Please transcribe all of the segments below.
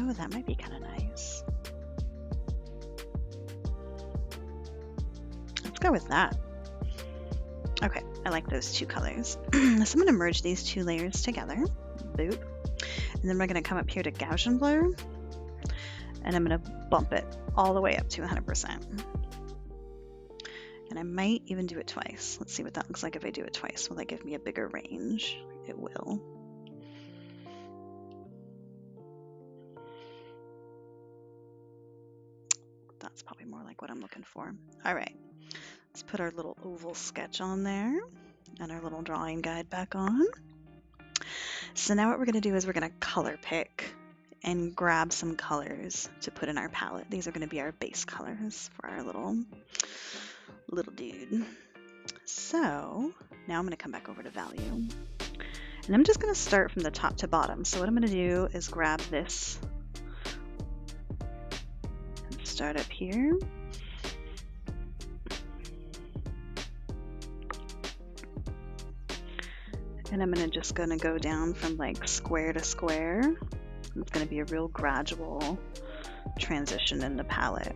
Oh, that might be kind of nice. Let's go with that. Okay, I like those two colors. So I'm going to merge these two layers together. Boop. And then we're going to come up here to Gaussian blur. And I'm going to bump it all the way up to 100%. And I might even do it twice. Let's see what that looks like if I do it twice. Will that give me a bigger range? It will. That's probably more like what I'm looking for. All right, let's put our little oval sketch on there and our little drawing guide back on. So now what we're going to do is we're going to color pick and grab some colors to put in our palette. These are going to be our base colors for our little dude. So now I'm going to come back over to value. And I'm just going to start from the top to bottom. So what I'm going to do is grab this and start up here. And I'm just going to go down from like square to square. It's going to be a real gradual transition in the palette.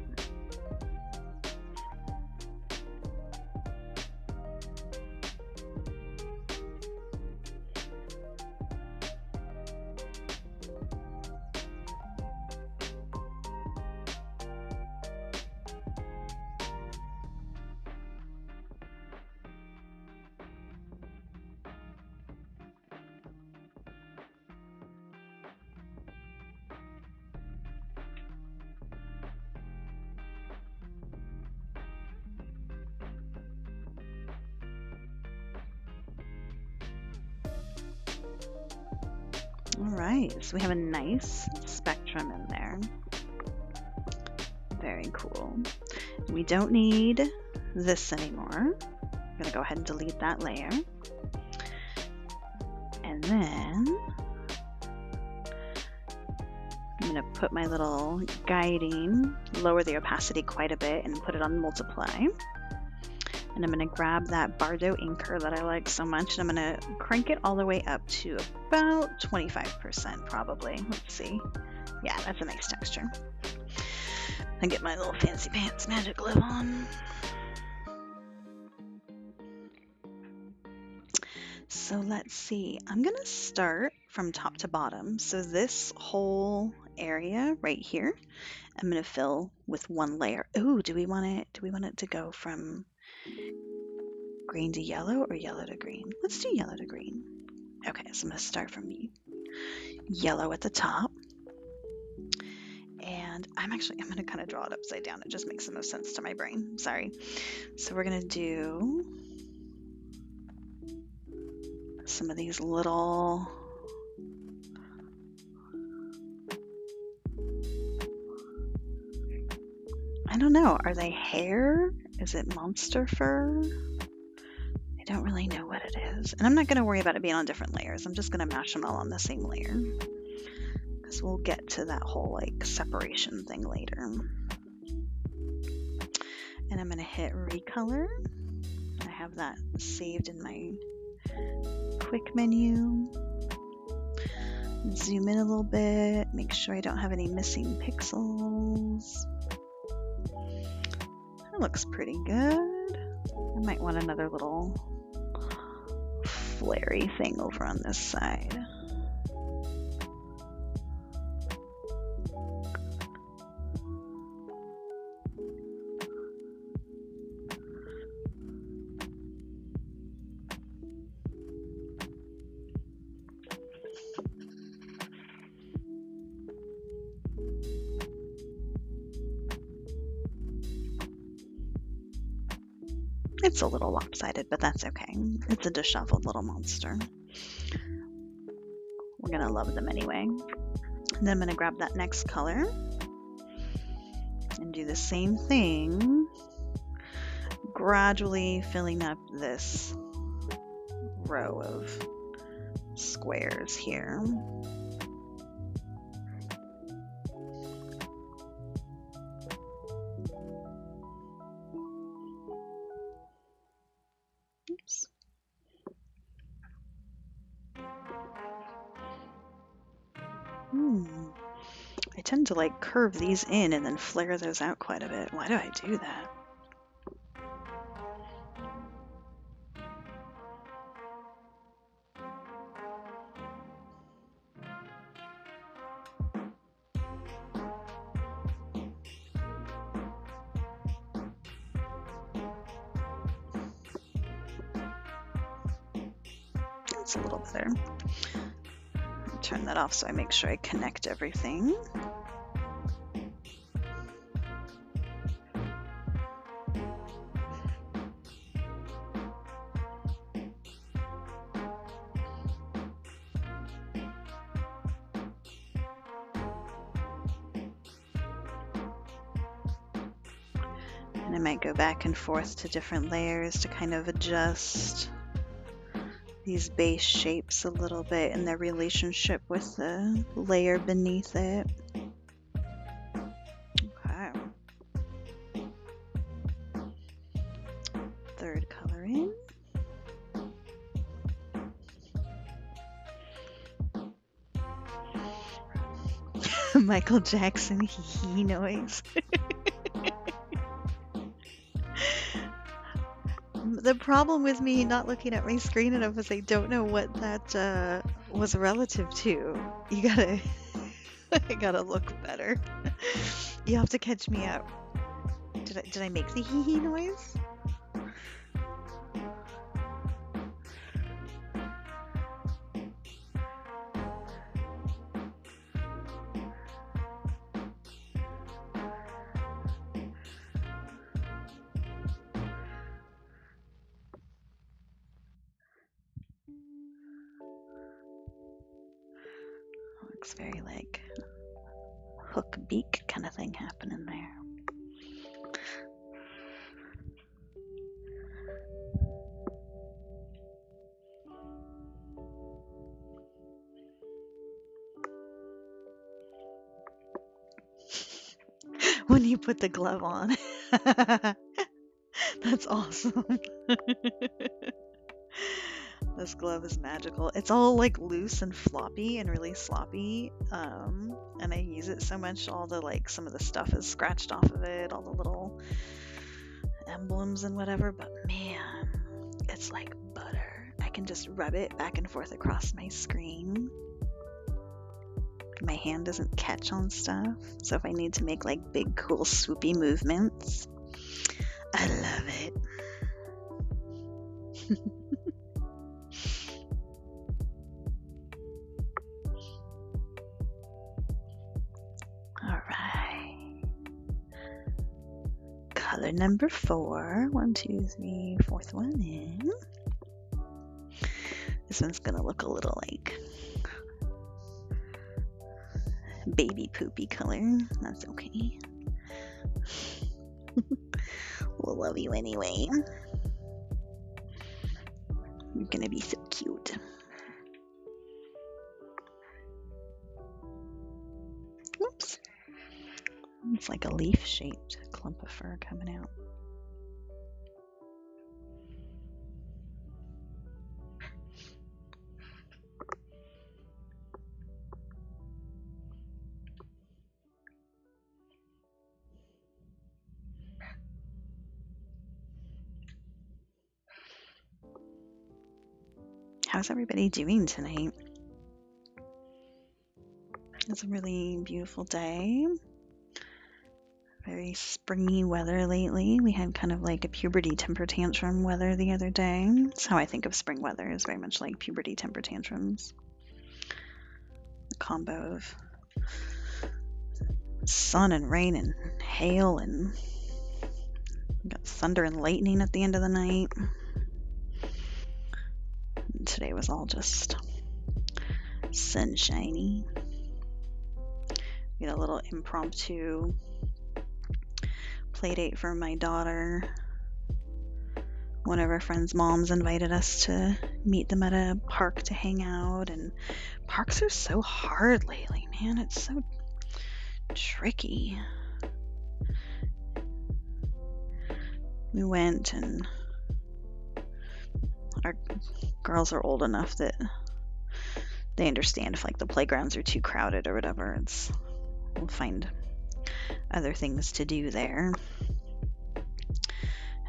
All right, so we have a nice spectrum in there. Very cool. We don't need this anymore. I'm gonna go ahead and delete that layer. And then I'm gonna put my little guiding, lower the opacity quite a bit and put it on multiply. And I'm going to grab that Bardo inker that I like so much, and I'm going to crank it all the way up to about 25% probably. Let's see. Yeah, that's a nice texture. And get my little fancy pants magic glove on. So let's see. I'm going to start from top to bottom. So this whole area right here, I'm going to fill with one layer. Ooh, do we want it to go from green to yellow or yellow to green? Let's do yellow to green. Okay, so I'm going to start from yellow at the top. And I'm going to kind of draw it upside down. It just makes the most sense to my brain. Sorry. So we're going to do some of these little I don't know. Are they hair? Is it monster fur? I don't really know what it is. And I'm not going to worry about it being on different layers. I'm just going to mash them all on the same layer. Because we'll get to that whole like separation thing later. And I'm going to hit recolor. I have that saved in my quick menu. Zoom in a little bit. Make sure I don't have any missing pixels. That looks pretty good. I might want another little flary thing over on this side. It's a little lopsided, but that's okay. It's a disheveled little monster. We're gonna love them anyway. And then I'm gonna grab that next color and do the same thing, gradually filling up this row of squares here. Oops. I tend to like curve these in and then flare those out quite a bit. Why do I do that? That's a little better. Turn that off so I make sure I connect everything. And I might go back and forth to different layers to kind of adjust these base shapes a little bit and their relationship with the layer beneath it. Okay. Third color in. Michael Jackson hee noise. The problem with me not looking at my screen enough is I don't know what that was relative to. You gotta, I gotta look better. You have to catch me up. Did I make the hee hee noise? Looks very like hook beak kind of thing happening there. When you put the glove on. That's awesome. This glove is magical. It's all like loose and floppy and really sloppy. And I use it so much, all the like some of the stuff is scratched off of it, all the little emblems and whatever, but man, it's like butter. I can just rub it back and forth across my screen. My hand doesn't catch on stuff, so if I need to make like big cool swoopy movements, I love it. All right. Color number 4. 1, 2, 3, fourth one in. This one's gonna look a little like baby poopy color. That's okay. We'll love you anyway. You're gonna be so cute. Whoops. It's like a leaf-shaped clump of fur coming out. How's everybody doing tonight? It's a really beautiful day. Very springy weather lately. We had kind of like a puberty temper tantrum weather the other day. That's how I think of spring weather, is very much like puberty temper tantrums. The combo of sun and rain and hail, and we got thunder and lightning at the end of the night. And today was all just sunshiny. We had a little impromptu play date for my daughter. One of our friends' moms invited us to meet them at a park to hang out, and parks are so hard lately, man. It's so tricky. We went, and our girls are old enough that they understand if like the playgrounds are too crowded or whatever. It's we'll find other things to do there.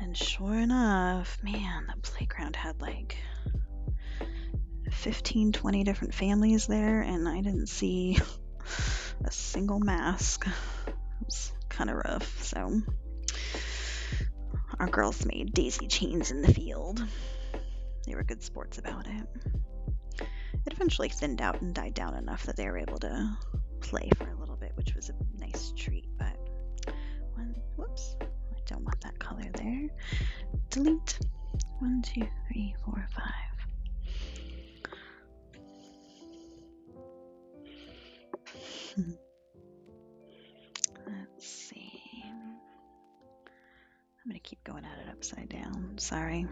And sure enough, man, the playground had like 15, 20 different families there, and I didn't see a single mask. It was kind of rough. So our girls made daisy chains in the field. They were good sports about it. It eventually thinned out and died down enough that they were able to play for a little bit, which was a nice treat. But whoops, I don't want that color there. Delete. 1, 2, 3, 4, 5. Let's see. I'm going to keep going at it upside down. Sorry.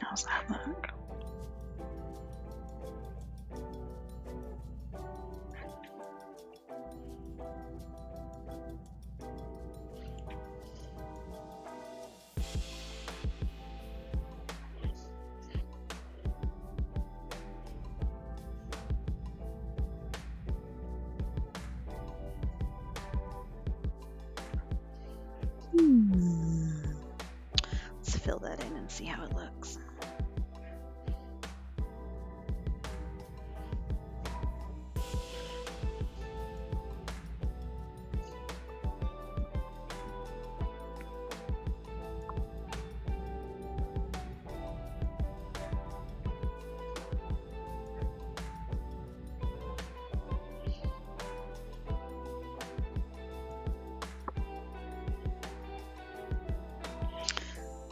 How's that look? Let's fill that in and see how it looks.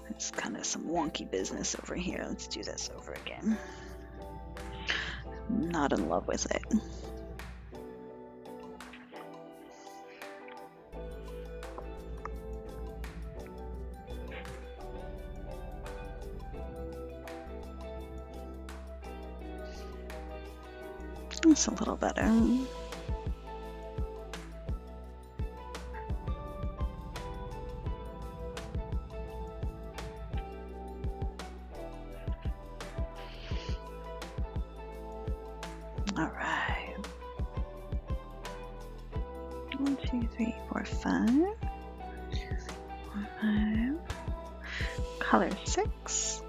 It's kind of some wonky business over here. Let's do this over again. I'm not in love with it. It's a little better. All right. 1, 2, 3, 4, 5. 4, 5. Color 6.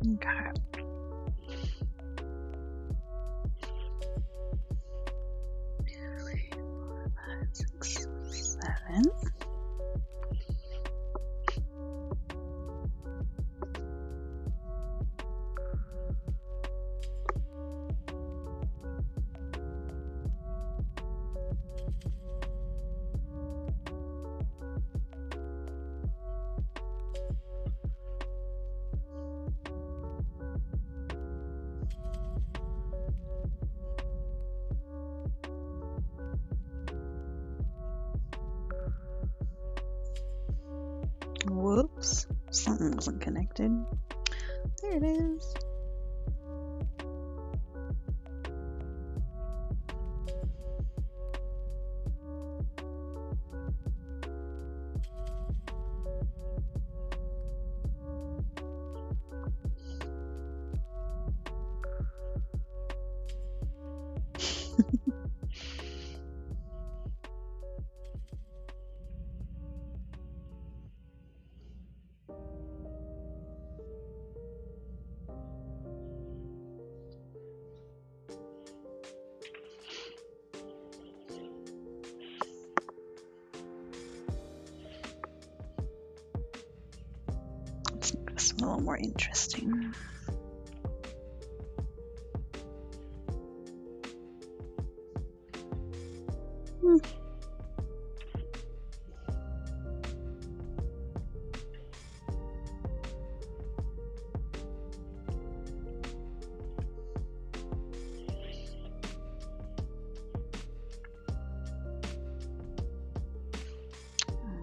Okay. Five, 6, 7. Oops, something wasn't connected. There it is. Let's make this a little more interesting.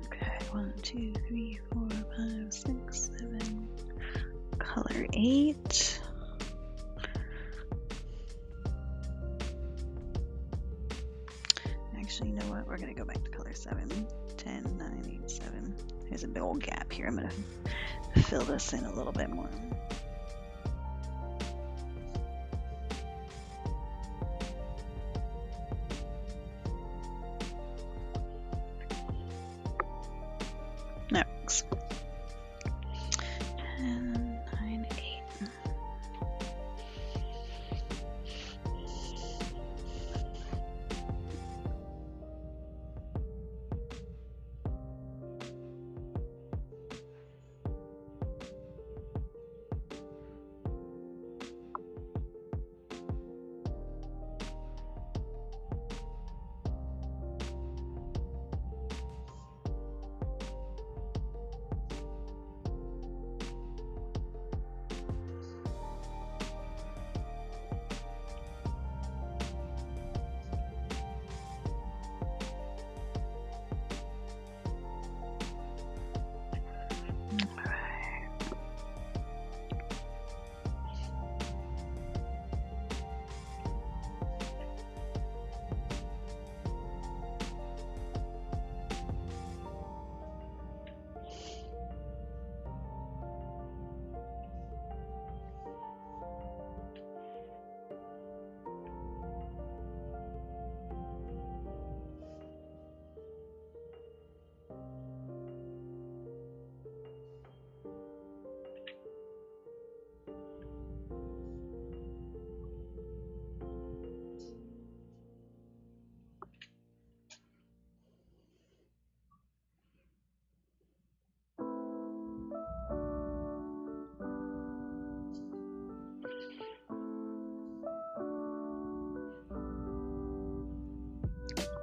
Okay, 1, 2, 3, 4, 5, 6, 7. Color 8. Actually, you know what? We're gonna go back to color 7. 10, 9, 8, 7. There's a big old gap here. I'm gonna fill this in a little bit more. Next. 10, 9, 8.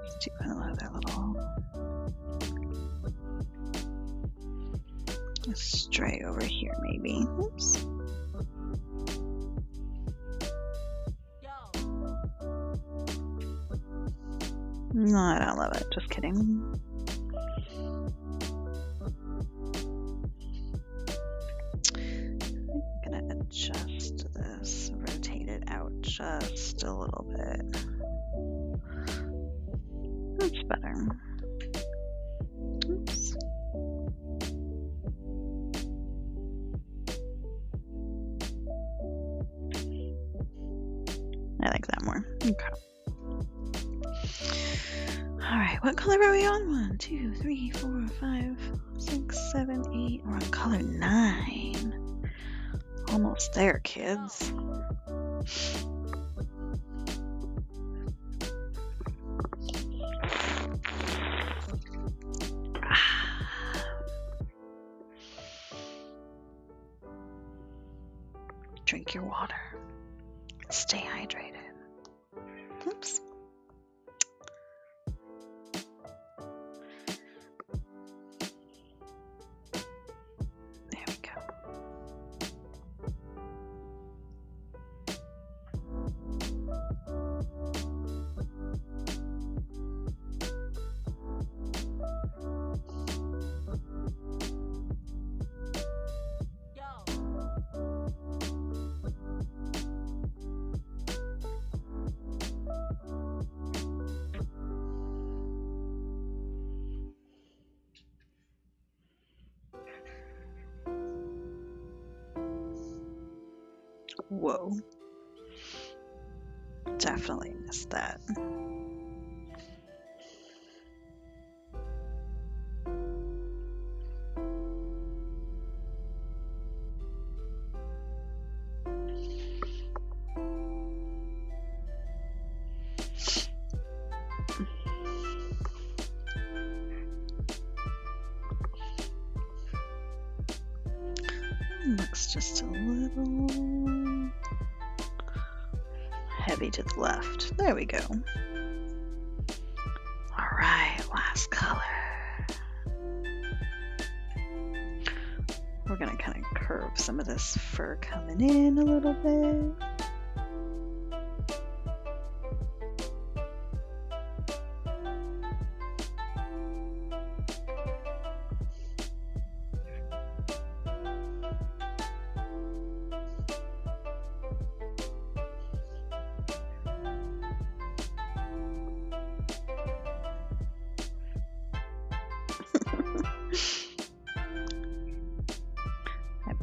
Let's do another little stray over here, maybe. Oops. No, I don't love it. Just kidding. I'm gonna adjust this, rotate it out just a little bit. That's better. Oops. I like that more. Okay. Alright, what color are we on? 1, 2, 3, 4, 5, 6, 7, 8. We're on color 9. Almost there, kids. Drink your water. Stay hydrated. Oops. There we go. Whoa. Definitely missed that. Looks just a little heavy to the left. There we go. All right, last color. We're gonna kind of curve some of this fur coming in a little bit.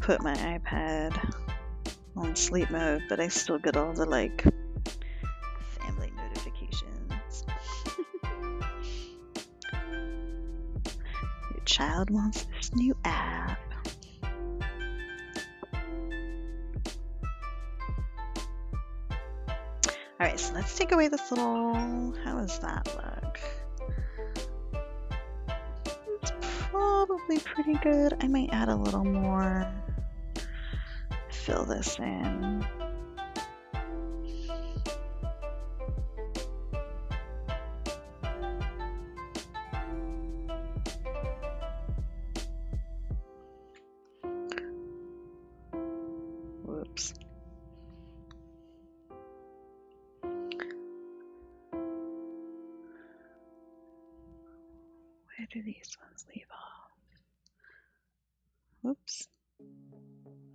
Put my iPad on sleep mode, but I still get all the like family notifications. Your child wants this new app. Alright, so let's take away this little, how does that look? It's probably pretty good. I might add a little more. Fill this in. Whoops. Where do these ones leave off? Whoops.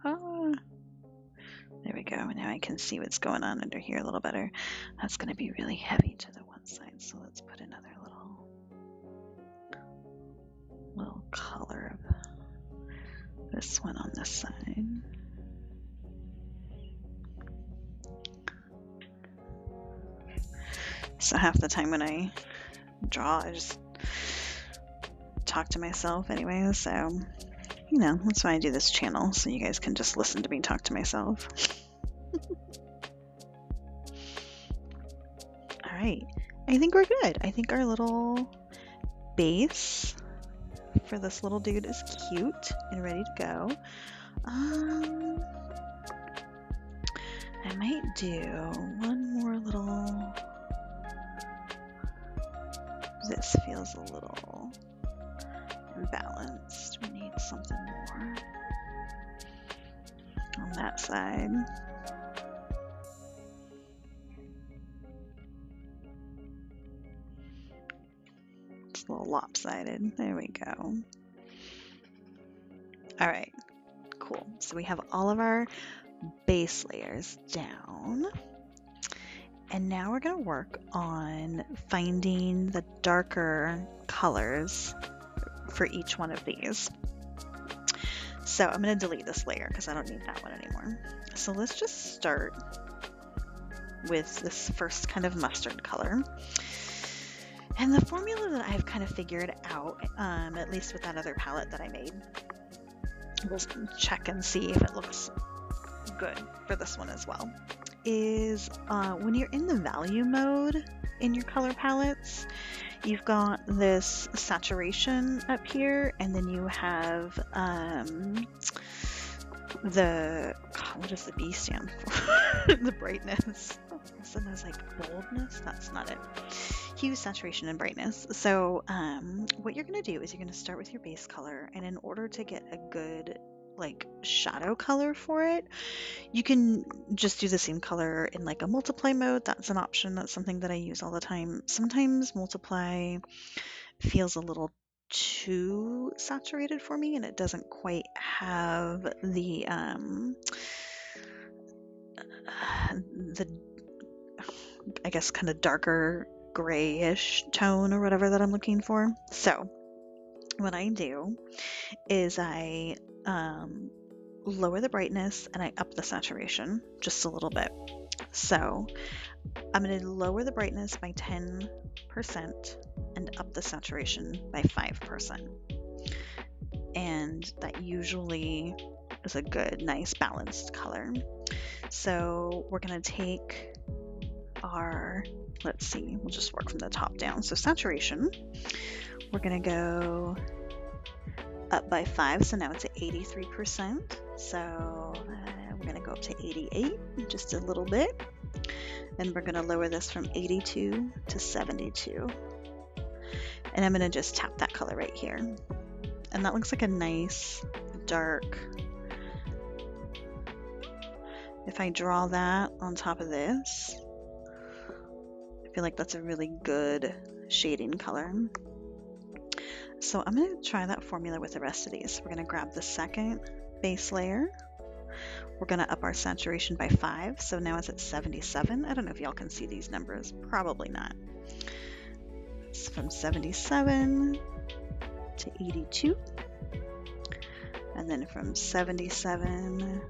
Ah. There we go. Now I can see what's going on under here a little better. That's going to be really heavy to the one side, so let's put another little color of this one on this side. So half the time when I draw, I just talk to myself anyway, so you know, that's why I do this channel, so you guys can just listen to me talk to myself. Alright, I think we're good. I think our little base for this little dude is cute and ready to go. I might do one more little... This feels a little imbalanced. We need something more on that side. It's a little lopsided. There we go. All right, cool. So we have all of our base layers down. And now we're going to work on finding the darker colors for each one of these. So I'm going to delete this layer because I don't need that one anymore. So let's just start with this first kind of mustard color. And the formula that I've kind of figured out, at least with that other palette that I made, we'll check and see if it looks good for this one as well, is when you're in the value mode in your color palettes, you've got this saturation up here, and then you have the, what does the B stand for? The brightness. So I was like, boldness? That's not it. Hue, saturation, and brightness. So what you're going to do is you're going to start with your base color, and in order to get a good like shadow color for it, you can just do the same color in like a multiply mode. That's an option. That's something that I use all the time. Sometimes multiply feels a little too saturated for me, and it doesn't quite have the I guess kind of darker grayish tone or whatever that I'm looking for. So what I do is I lower the brightness and I up the saturation just a little bit. So I'm going to lower the brightness by 10% and up the saturation by 5%. And that usually is a good, nice, balanced color. So we're going to take our, let's see, we'll just work from the top down. So saturation, we're going to go up by 5, so now it's at 83%. So we're going to go up to 88, just a little bit. And we're going to lower this from 82 to 72. And I'm going to just tap that color right here. And that looks like a nice, dark. If I draw that on top of this, I feel like that's a really good shading color. So I'm going to try that formula with the rest of these. We're going to grab the second base layer. We're going to up our saturation by 5, so now it's at 77. I don't know if y'all can see these numbers. Probably not. It's from 77 to 82. And then from 77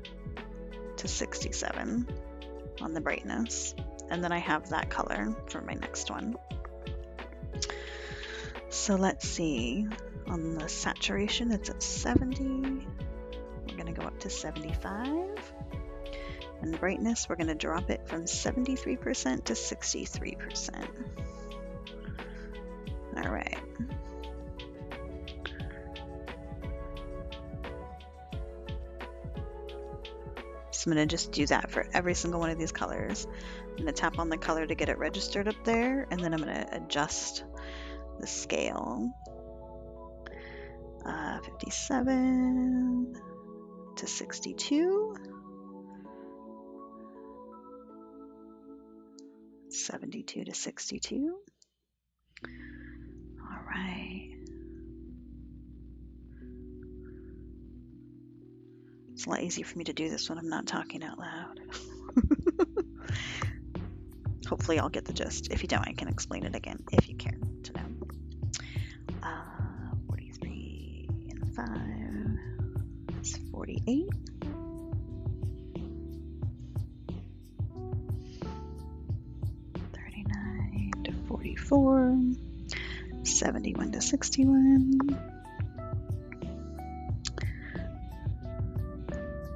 to 67 on the brightness. And then I have that color for my next one. So let's see, on the saturation it's at 70, we're going to go up to 75, and the brightness we're going to drop it from 73% to 63%. All right. So I'm going to just do that for every single one of these colors. I'm going to tap on the color to get it registered up there, and then I'm going to adjust the scale. 57 to 62, 72 to 62. All right. It's a lot easier for me to do this when I'm not talking out loud. Hopefully I'll get the gist. If you don't, I can explain it again if you care to know. 43 and 5 is 48. 39 to 44. 71 to 61.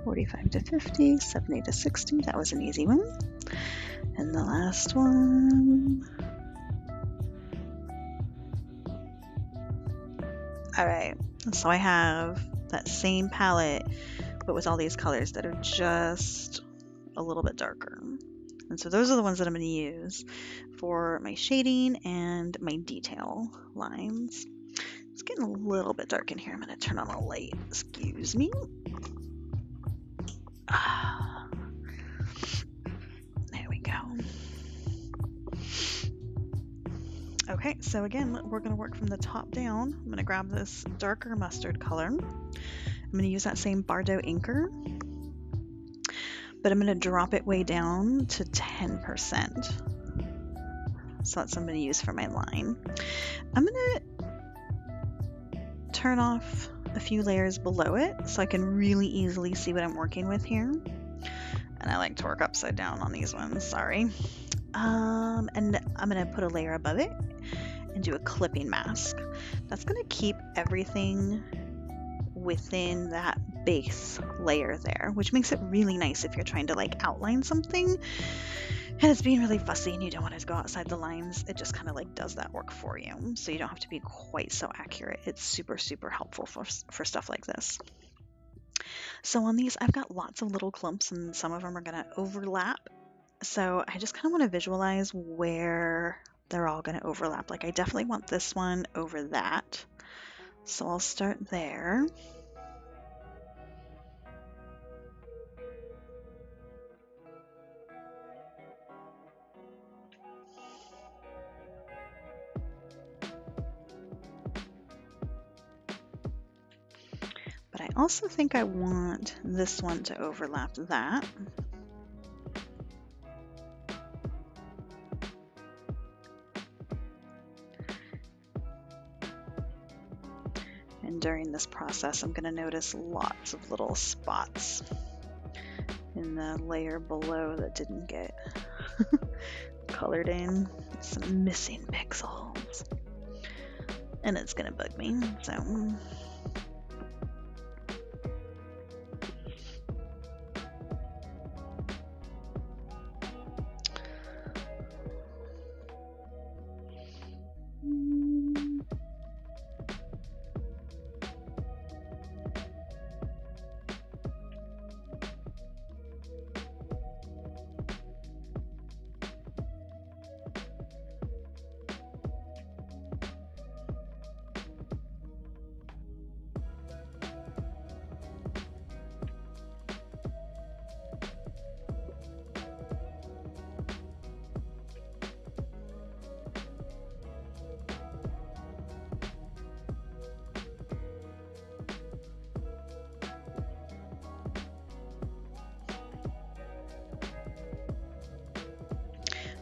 45 to 50. 70 to 60. That was an easy one. And the last one. All right, so I have that same palette, but with all these colors that are just a little bit darker. And so those are the ones that I'm going to use for my shading and my detail lines. It's getting a little bit dark in here. I'm going to turn on a light. Excuse me. There we go. Okay, so again, we're going to work from the top down. I'm going to grab this darker mustard color. I'm going to use that same Bardot inker, but I'm going to drop it way down to 10%. So that's what I'm going to use for my line. I'm going to turn off a few layers below it so I can really easily see what I'm working with here. And I like to work upside down on these ones, sorry. And I'm going to put a layer above it and do a clipping mask. That's going to keep everything within that base layer there, which makes it really nice if you're trying to like outline something and it's being really fussy and you don't want it to go outside the lines. It just kind of like does that work for you, so you don't have to be quite so accurate. It's super, super helpful for stuff like this. So on these, I've got lots of little clumps and some of them are going to overlap. So I just kind of want to visualize where they're all going to overlap. Like I definitely want this one over that. So I'll start there. But I also think I want this one to overlap that. And during this process, I'm going to notice lots of little spots in the layer below that didn't get colored in. Some missing pixels. And it's going to bug me, so...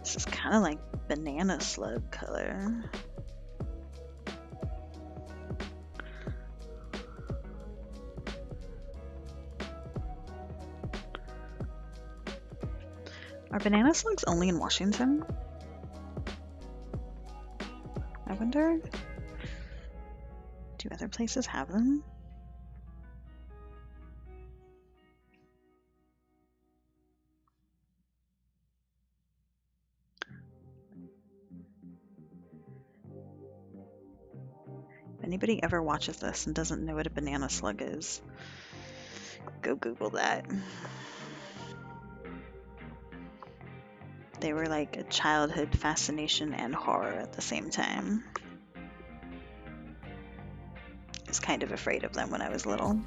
This is kind of like banana slug color. Are banana slugs only in Washington? I wonder, do other places have them? If anybody ever watches this and doesn't know what a banana slug is, go Google that. They were like a childhood fascination and horror at the same time. I was kind of afraid of them when I was little.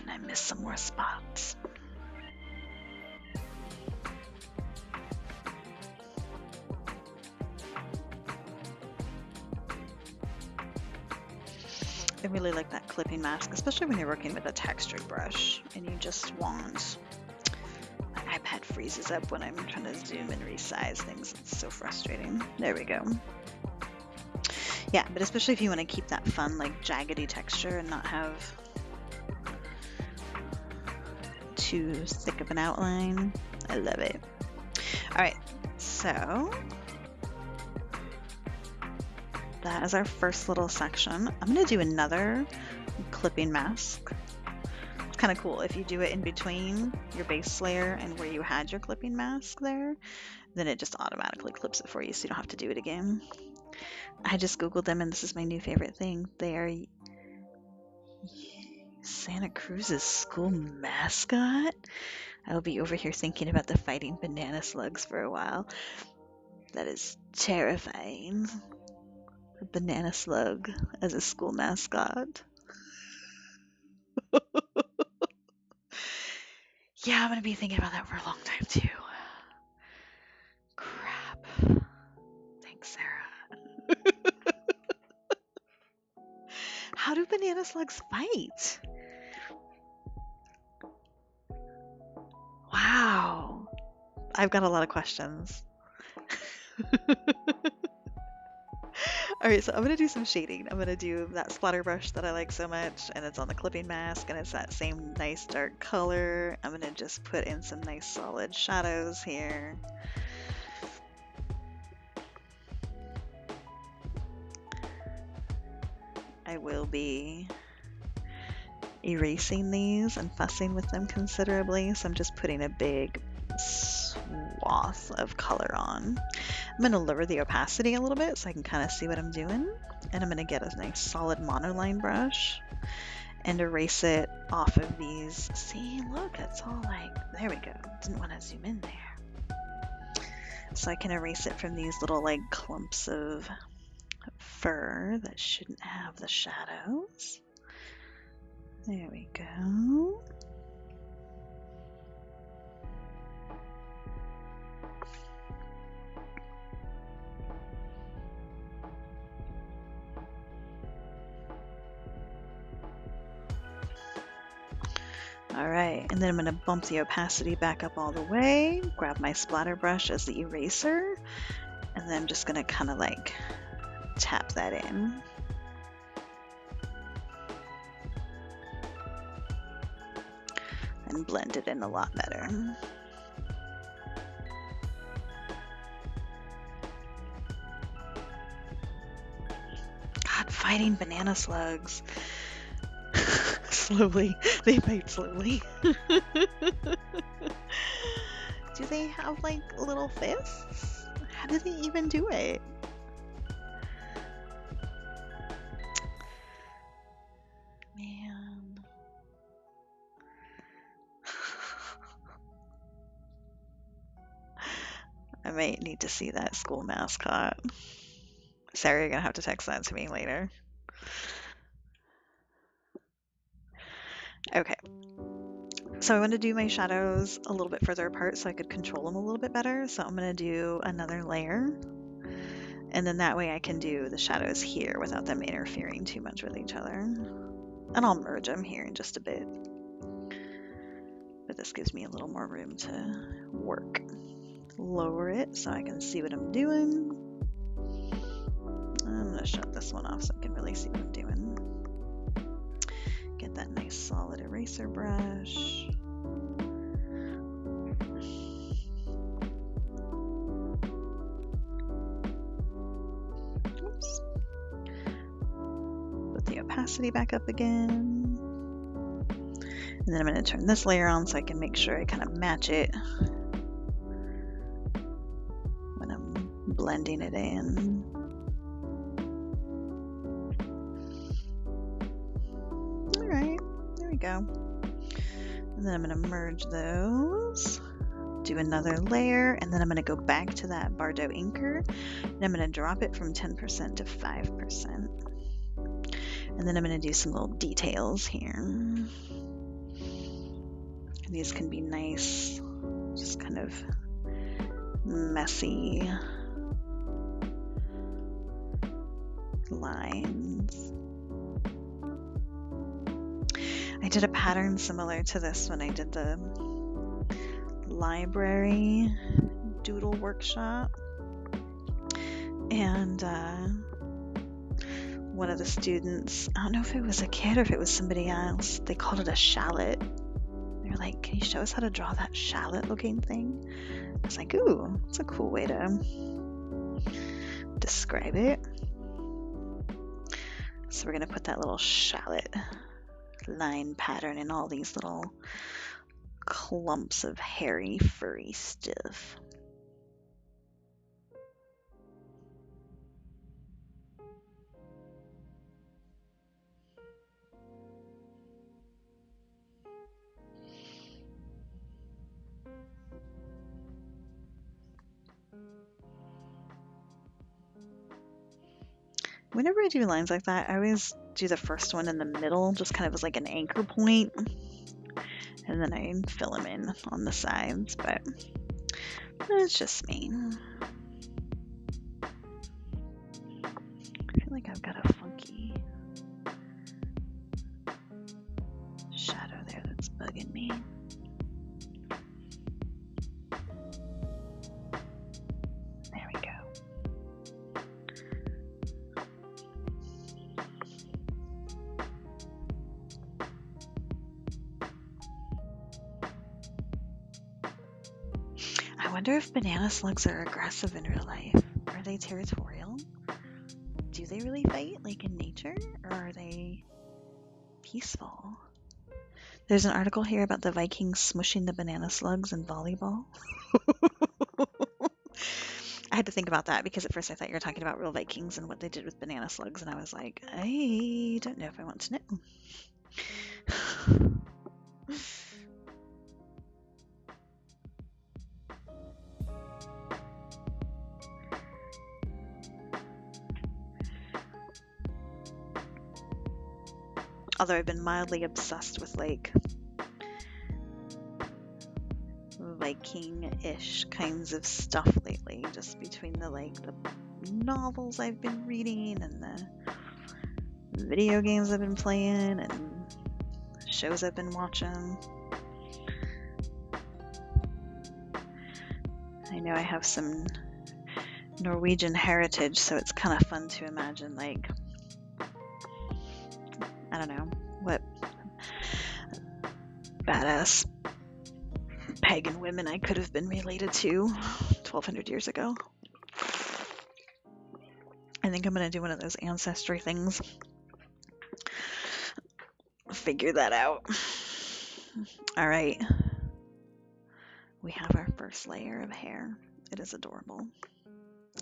And I missed some more spots. I really like that clipping mask, especially when you're working with a textured brush and you just want... My iPad freezes up when I'm trying to zoom and resize things. It's so frustrating. There we go. Yeah, but especially if you want to keep that fun, like, jaggedy texture and not have too thick of an outline. I love it. Alright, so that is our first little section. I'm going to do another clipping mask. It's kind of cool. If you do it in between your base layer and where you had your clipping mask there, then it just automatically clips it for you, so you don't have to do it again. I just Googled them and this is my new favorite thing. They are Santa Cruz's school mascot. I'll be over here thinking about the fighting banana slugs for a while. That is terrifying. A banana slug as a school mascot. Yeah, I'm going to be thinking about that for a long time too. Crap. Thanks, Sarah. How do banana slugs fight? Wow. I've got a lot of questions. Alright, so I'm going to do some shading. I'm going to do that splatter brush that I like so much, and it's on the clipping mask, and it's that same nice dark color. I'm going to just put in some nice solid shadows here. I will be erasing these and fussing with them considerably, so I'm just putting a big swath of color on. I'm going to lower the opacity a little bit so I can kind of see what I'm doing, and I'm going to get a nice solid monoline brush and erase it off of these. See, look, it's all like, there we go. Didn't want to zoom in there. So I can erase it from these little like clumps of fur that shouldn't have the shadows. There we go. All right, and then I'm going to bump the opacity back up all the way, grab my splatter brush as the eraser, and then I'm just going to kind of like tap that in. And blend it in a lot better. God, fighting banana slugs. Slowly. They fight slowly. Do they have like little fists? How do they even do it? Man. I might need to see that school mascot. Sarah, you're gonna have to text that to me later. Okay. So I want to do my shadows a little bit further apart so I could control them a little bit better. So I'm going to do another layer. And then that way I can do the shadows here without them interfering too much with each other. And I'll merge them here in just a bit. But this gives me a little more room to work. Lower it so I can see what I'm doing. I'm going to shut this one off so I can really see what I'm doing. Get that nice solid eraser brush. Oops. Put the opacity back up again. And then I'm going to turn this layer on so I can make sure I kind of match it when I'm blending it in. All right, there we go. And then I'm going to merge those, do another layer, and then I'm going to go back to that Bardot inker, and I'm going to drop it from 10% to 5%. And then I'm going to do some little details here. These can be nice, just kind of messy lines. I did a pattern similar to this when I did the library doodle workshop. And one of the students, I don't know if it was a kid or if it was somebody else, they called it a shallot. They're like, can you show us how to draw that shallot looking thing? I was like, ooh, that's a cool way to describe it. So we're going to put that little shallot line pattern in all these little clumps of hairy, furry stuff. Whenever I do lines like that, I always do the first one in the middle, just kind of as like an anchor point, and then I fill them in on the sides, but it's just me. I feel like I've got a funky shadow there that's bugging me. There we go. I wonder if banana slugs are aggressive in real life. Are they territorial? Do do they really fight like in nature, or are they peaceful? There's an article here about the Vikings smushing the banana slugs in volleyball. I had to think about that because at first I thought you were talking about real Vikings and what they did with banana slugs, and I was like, I don't know if I want to know. Although I've been mildly obsessed with like Viking-ish kinds of stuff lately, just between the novels I've been reading and the video games I've been playing and shows I've been watching. I know I have some Norwegian heritage, so it's kind of fun to imagine, like, I don't know, what badass pagan women I could have been related to 1200 years ago. I think I'm going to do one of those ancestry things. Figure that out. All right. We have our first layer of hair. It is adorable.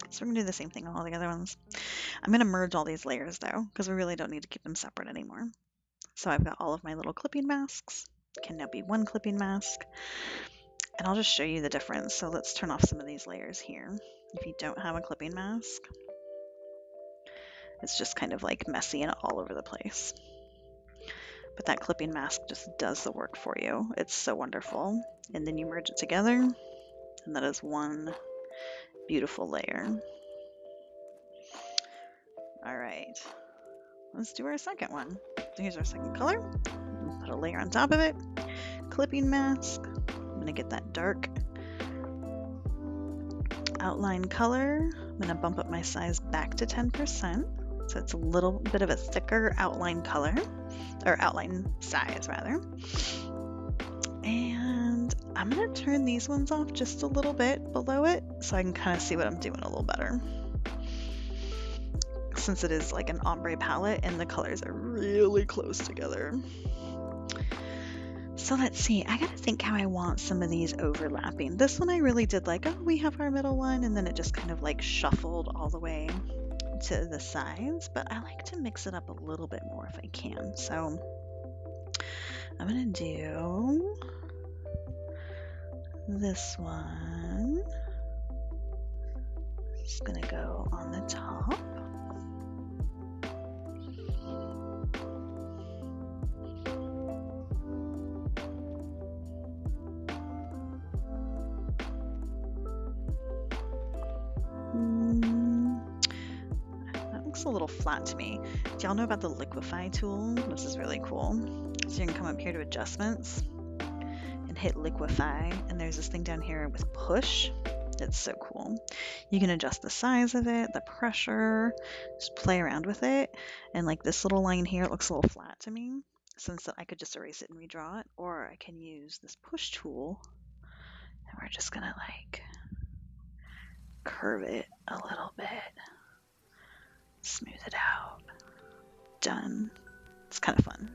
So we're going to do the same thing on all the other ones. I'm going to merge all these layers though, because we really don't need to keep them separate anymore. So I've got all of my little clipping masks. Can now be one clipping mask. And I'll just show you the difference. So let's turn off some of these layers here. If you don't have a clipping mask, it's just kind of like messy and all over the place. But that clipping mask just does the work for you. It's so wonderful. And then you merge it together, and that is one beautiful layer. All right, let's do our second one. So here's our second color. Put a layer on top of it. Clipping mask. I'm gonna get that dark outline color. I'm gonna bump up my size back to 10%. So it's a little bit of a thicker outline color, or outline size rather. And I'm gonna turn these ones off just a little bit below it so I can kind of see what I'm doing a little better. Since it is like an ombre palette and the colors are really close together. So let's see, I gotta think how I want some of these overlapping. This one I really did like, oh, we have our middle one, and then it just kind of like shuffled all the way to the sides, but I like to mix it up a little bit more if I can. So I'm gonna do this one. Just gonna go on the top. That looks a little flat to me. Do y'all know about the Liquify tool? This is really cool. So you can come up here to adjustments and hit Liquify, and there's this thing down here with push. It's so cool. You can adjust the size of it, the pressure, just play around with it. And like this little line here, it looks a little flat to me, since I could just erase it and redraw it, or I can use this push tool, and we're just gonna like curve it a little bit, smooth it out. Done. It's kind of fun.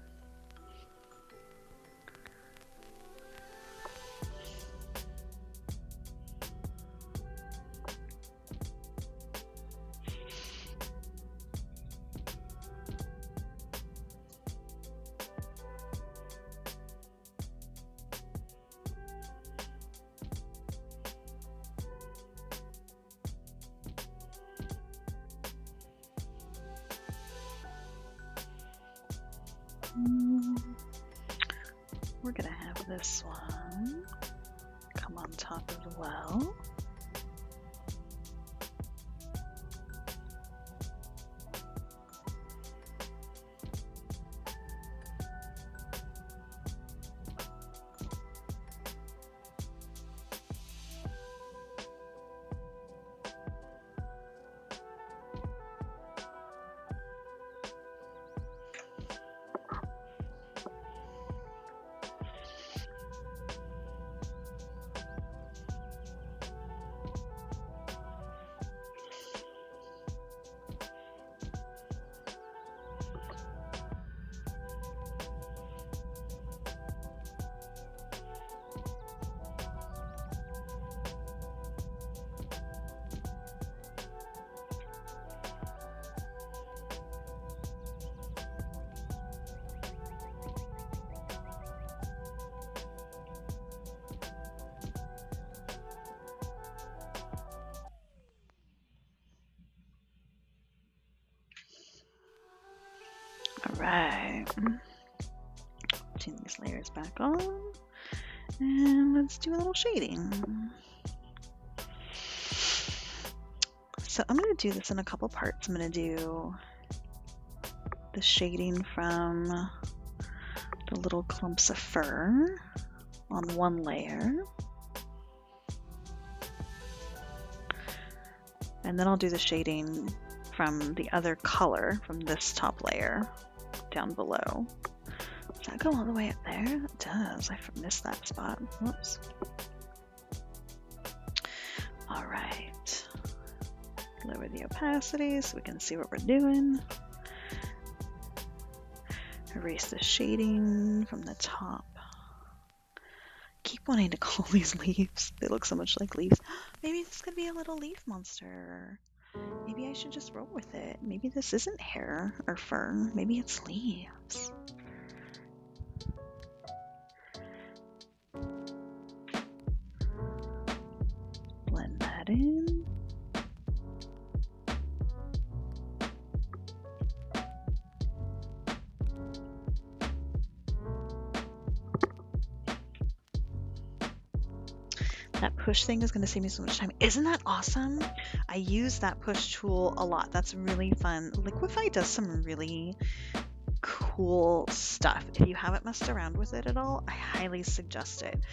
We're gonna have this one come on top as well. All right. Turn these layers back on. And let's do a little shading. So I'm going to do this in a couple parts. I'm going to do the shading from the little clumps of fur on one layer. And then I'll do the shading from the other color from this top layer down below. Does that go all the way up there? It does. I missed that spot. Whoops. All right. Lower the opacity so we can see what we're doing. Erase the shading from the top. Keep wanting to call these leaves. They look so much like leaves. Maybe this could be a little leaf monster. Maybe I should just roll with it. Maybe this isn't hair or fur. Maybe it's leaves. Blend that in. That push thing is going to save me so much time. Isn't that awesome? I use that push tool a lot. That's really fun. Liquify does some really cool stuff. If you haven't messed around with it at all, I highly suggest it.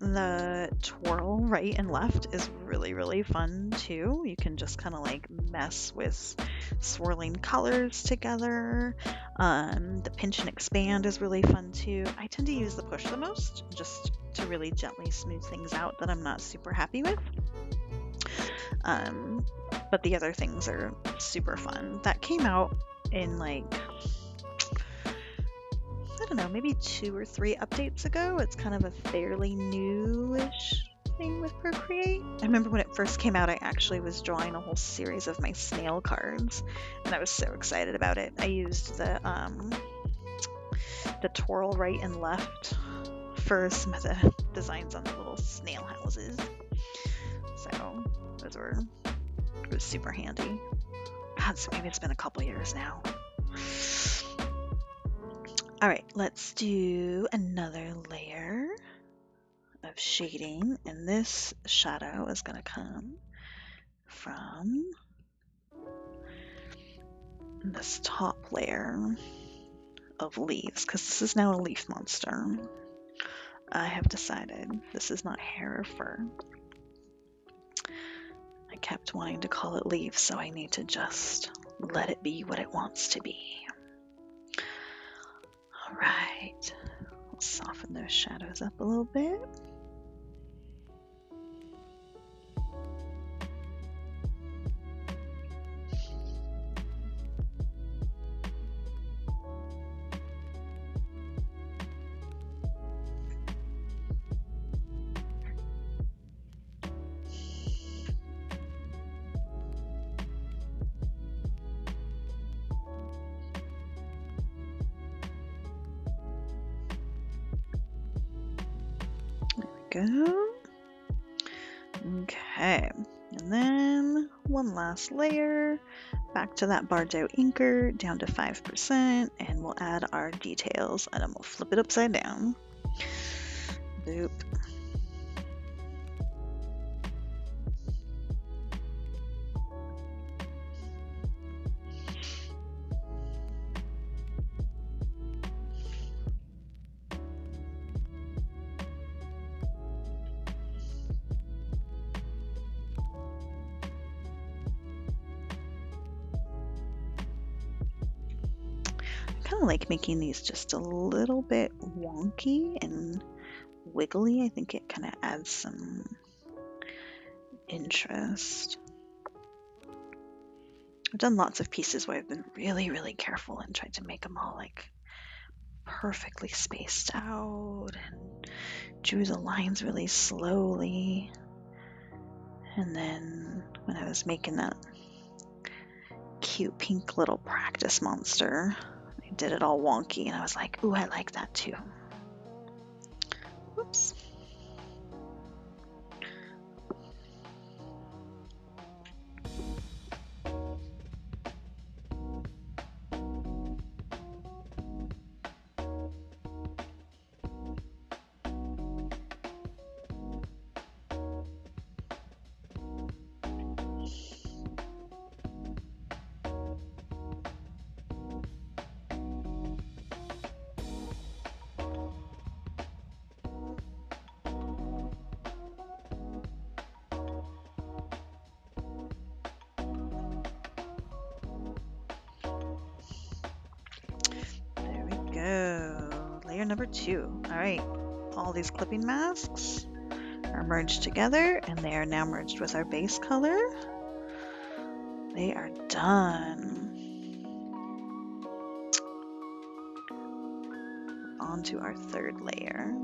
The twirl right and left is really, really fun too. You can just kind of like mess with swirling colors together. The pinch and expand is really fun too. I tend to use the push the most, just to really gently smooth things out that I'm not super happy with. But the other things are super fun. That came out in like, I don't know, maybe 2 or 3 updates ago. It's kind of a fairly newish thing with Procreate. I remember when it first came out, I actually was drawing a whole series of my snail cards, and I was so excited about it. I used the twirl right and left for some of the designs on the little snail houses. So those were super handy. God, so maybe it's been a couple years now. All right, let's do another layer of shading, and this shadow is going to come from this top layer of leaves, because this is now a leaf monster. I have decided this is not hair or fur. I kept wanting to call it leaves, so I need to just let it be what it wants to be. All right, let's soften those shadows up a little bit. Go. Okay, and then one last layer, back to that Bardot inker, down to 5%, and we'll add our details, and then we'll flip it upside down. Boop. Kind of like making these just a little bit wonky and wiggly. I think it kind of adds some interest. I've done lots of pieces where I've been really, really careful and tried to make them all like perfectly spaced out and drew the lines really slowly. And then when I was making that cute pink little practice monster, I did it all wonky, and I was like, ooh, I like that too. Whoops. number 2. All right, all these clipping masks are merged together, and they are now merged with our base color. They are done. Onto our 3rd layer.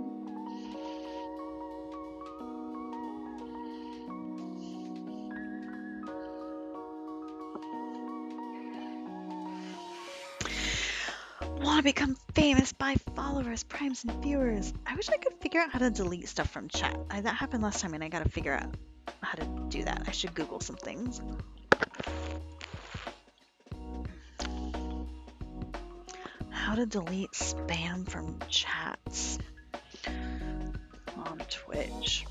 Want to become famous by followers, primes, and viewers. I wish I could figure out how to delete stuff from chat. That happened last time and I gotta figure out how to do that. I should Google some things. How to delete spam from chats on Twitch.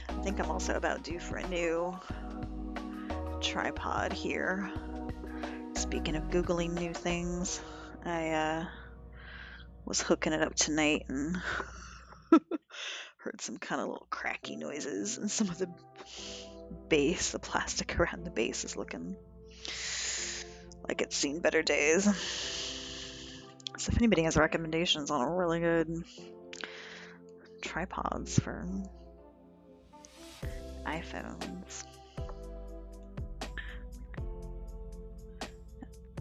I think I'm also about due for a new tripod here. Speaking of Googling new things, I was hooking it up tonight and heard some kind of little cracky noises, and some of the base, the plastic around the base, is looking like it's seen better days. So if anybody has recommendations on really good tripods for iPhones,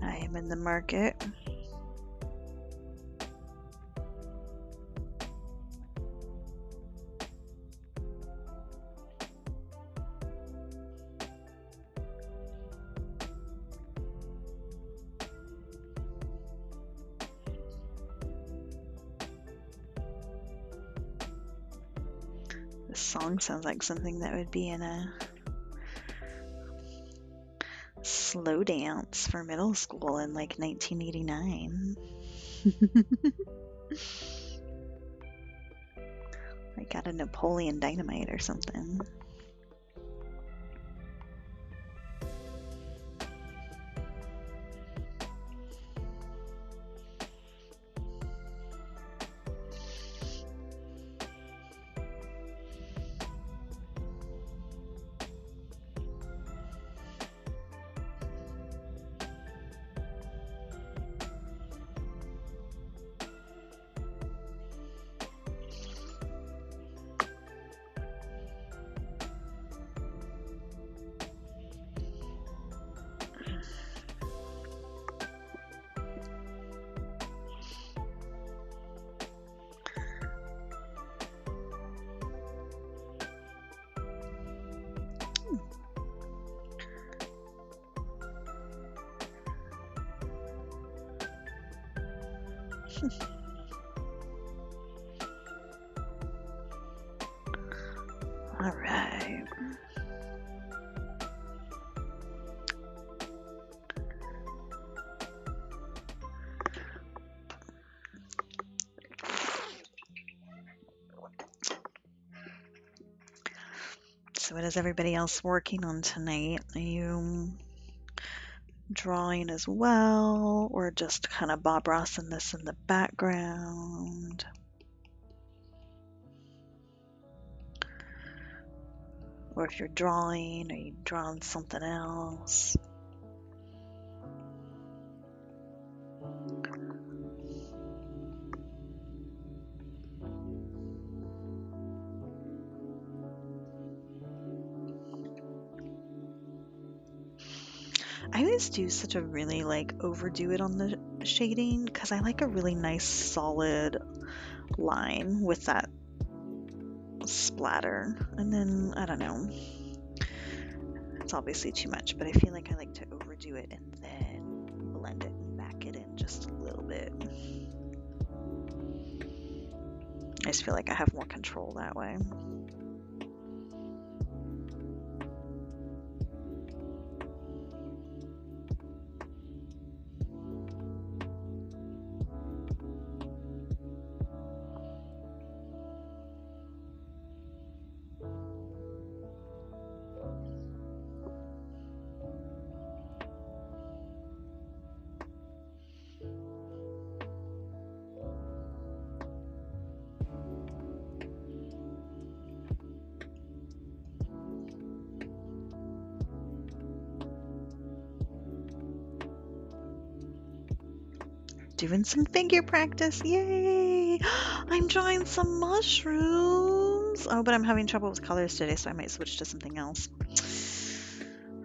I am in the market. This song sounds like something that would be in a slow dance for middle school in like 1989. Like out of Napoleon Dynamite or something. All right. So what is everybody else working on tonight? Are you drawing as well, or just kind of Bob Rossing this in the background? Or if you're drawing, are you drawing something else? I always do such a really overdo it on the shading because I like a really nice solid line with that splatter, and then I don't know, it's obviously too much, but I feel like I like to overdo it and then blend it and back it in just a little bit. I just feel like I have more control that way. Doing some figure practice. Yay! I'm drawing some mushrooms. Oh, but I'm having trouble with colors today, so I might switch to something else.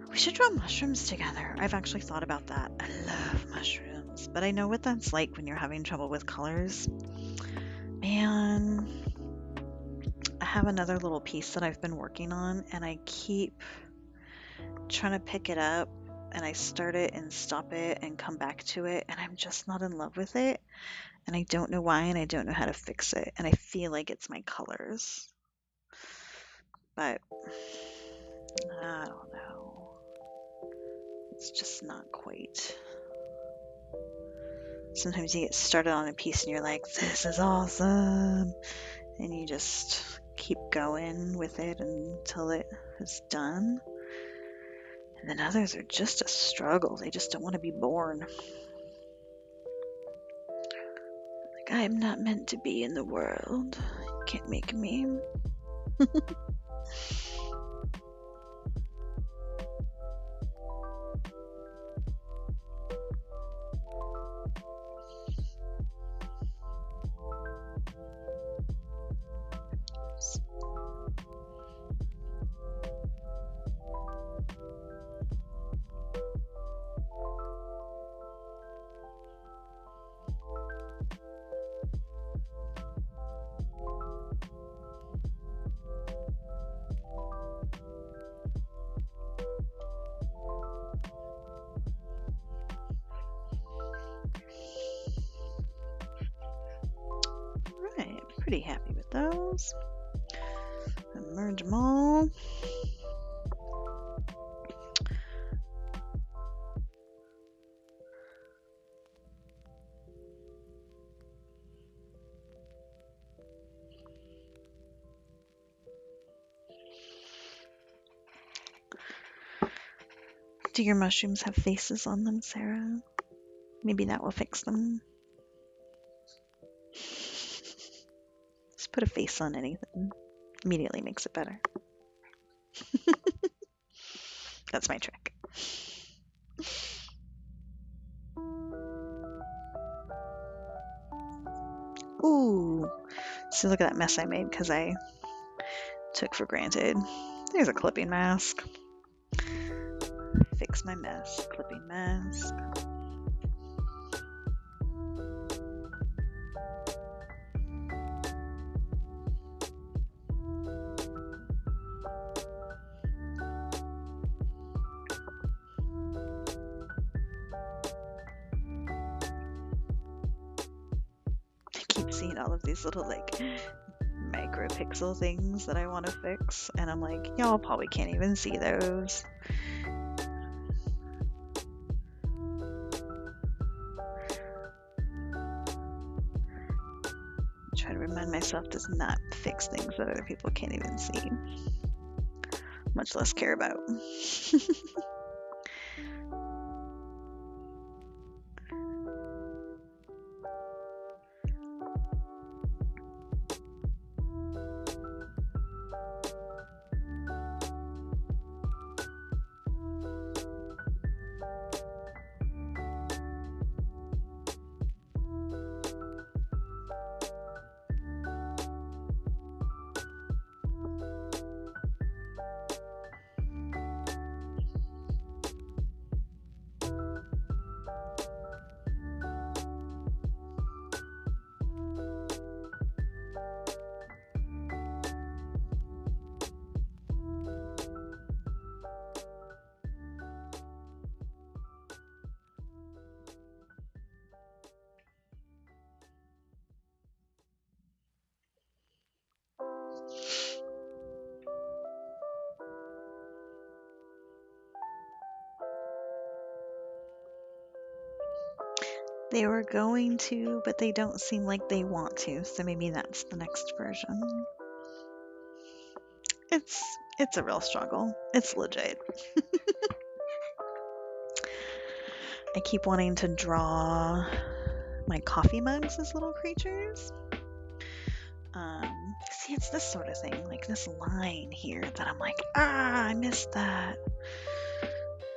We should draw mushrooms together. I've actually thought about that. I love mushrooms, but I know what that's like when you're having trouble with colors. Man, I have another little piece that I've been working on, and I keep trying to pick it up, and I start it and stop it and come back to it, and I'm just not in love with it, and I don't know why, and I don't know how to fix it, and I feel like it's my colors, but I don't know. It's just not quite. Sometimes you get started on a piece and you're like, this is awesome, and you just keep going with it until it is done. And then others are just a struggle. They just don't want to be born. Like, I'm not meant to be in the world. You can't make me. Right, pretty happy with those. Merge them all. Do your mushrooms have faces on them, Sarah? Maybe that will fix them. Just put a face on anything. Immediately makes it better. That's my trick. Ooh. See, look at that mess I made because I took for granted. There's a clipping mask. Fix my mess. Clipping mask. I keep seeing all of these little like micro pixel things that I want to fix, and I'm like, y'all probably can't even see those. Try to remind myself to not fix things that other people can't even see, much less care about. They were going to, but they don't seem like they want to, so maybe that's the next version. It's a real struggle. It's legit. I keep wanting to draw my coffee mugs as little creatures. See, it's this sort of thing, like this line here that I'm like, I missed that.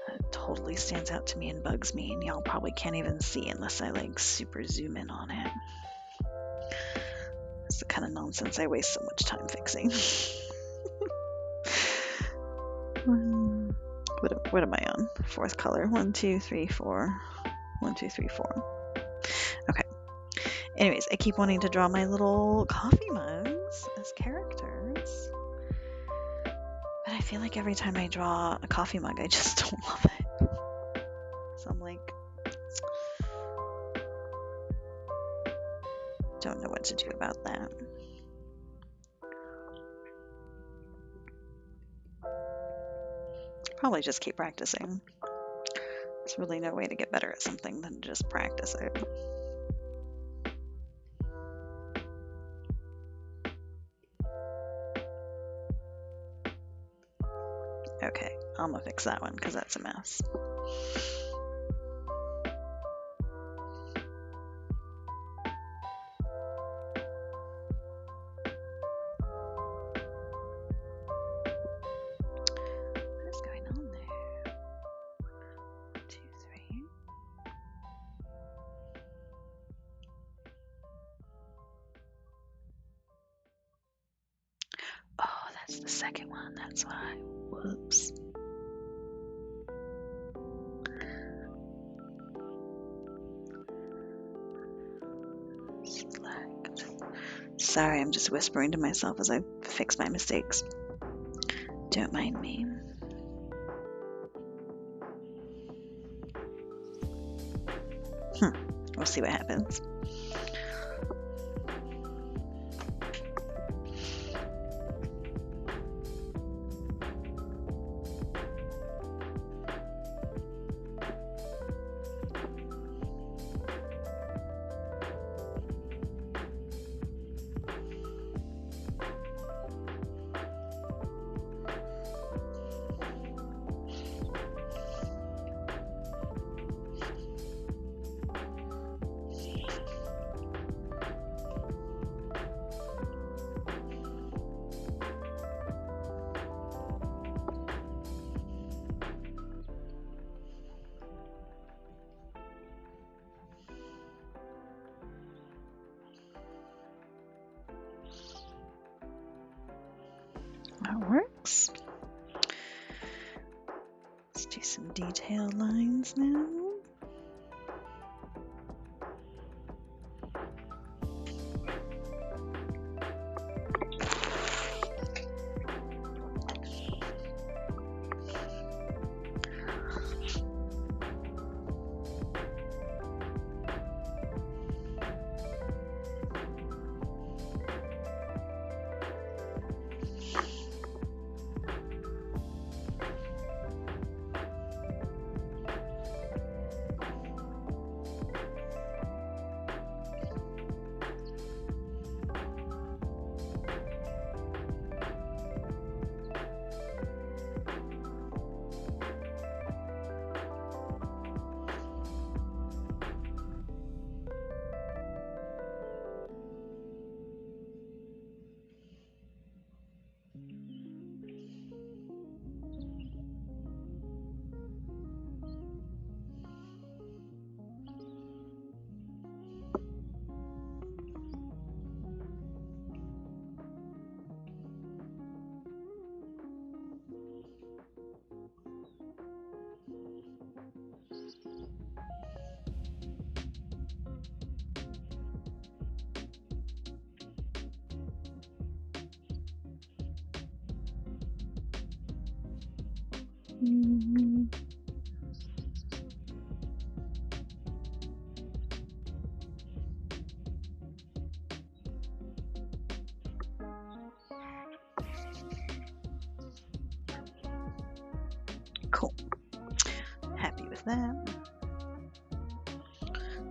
I totally stands out to me and bugs me, and y'all probably can't even see unless I like super zoom in on it. It's the kind of nonsense I waste so much time fixing. What am I on? Fourth color. 1, 2, 3, 4. 1, 2, 3, 4. Okay. Anyways, I keep wanting to draw my little coffee mugs as characters. But I feel like every time I draw a coffee mug, I just don't love it. So I'm like, don't know what to do about that. Probably just keep practicing. There's really no way to get better at something than just practice it. Okay, I'm gonna fix that one because that's a mess. What is going on there? 1, 2, 3. Oh, that's the second one, that's why. Whoops. Select. Sorry, I'm just whispering to myself as I fix my mistakes. Don't mind me. We'll see what happens. That works. Let's do some detailed lines now. Cool. Happy with that.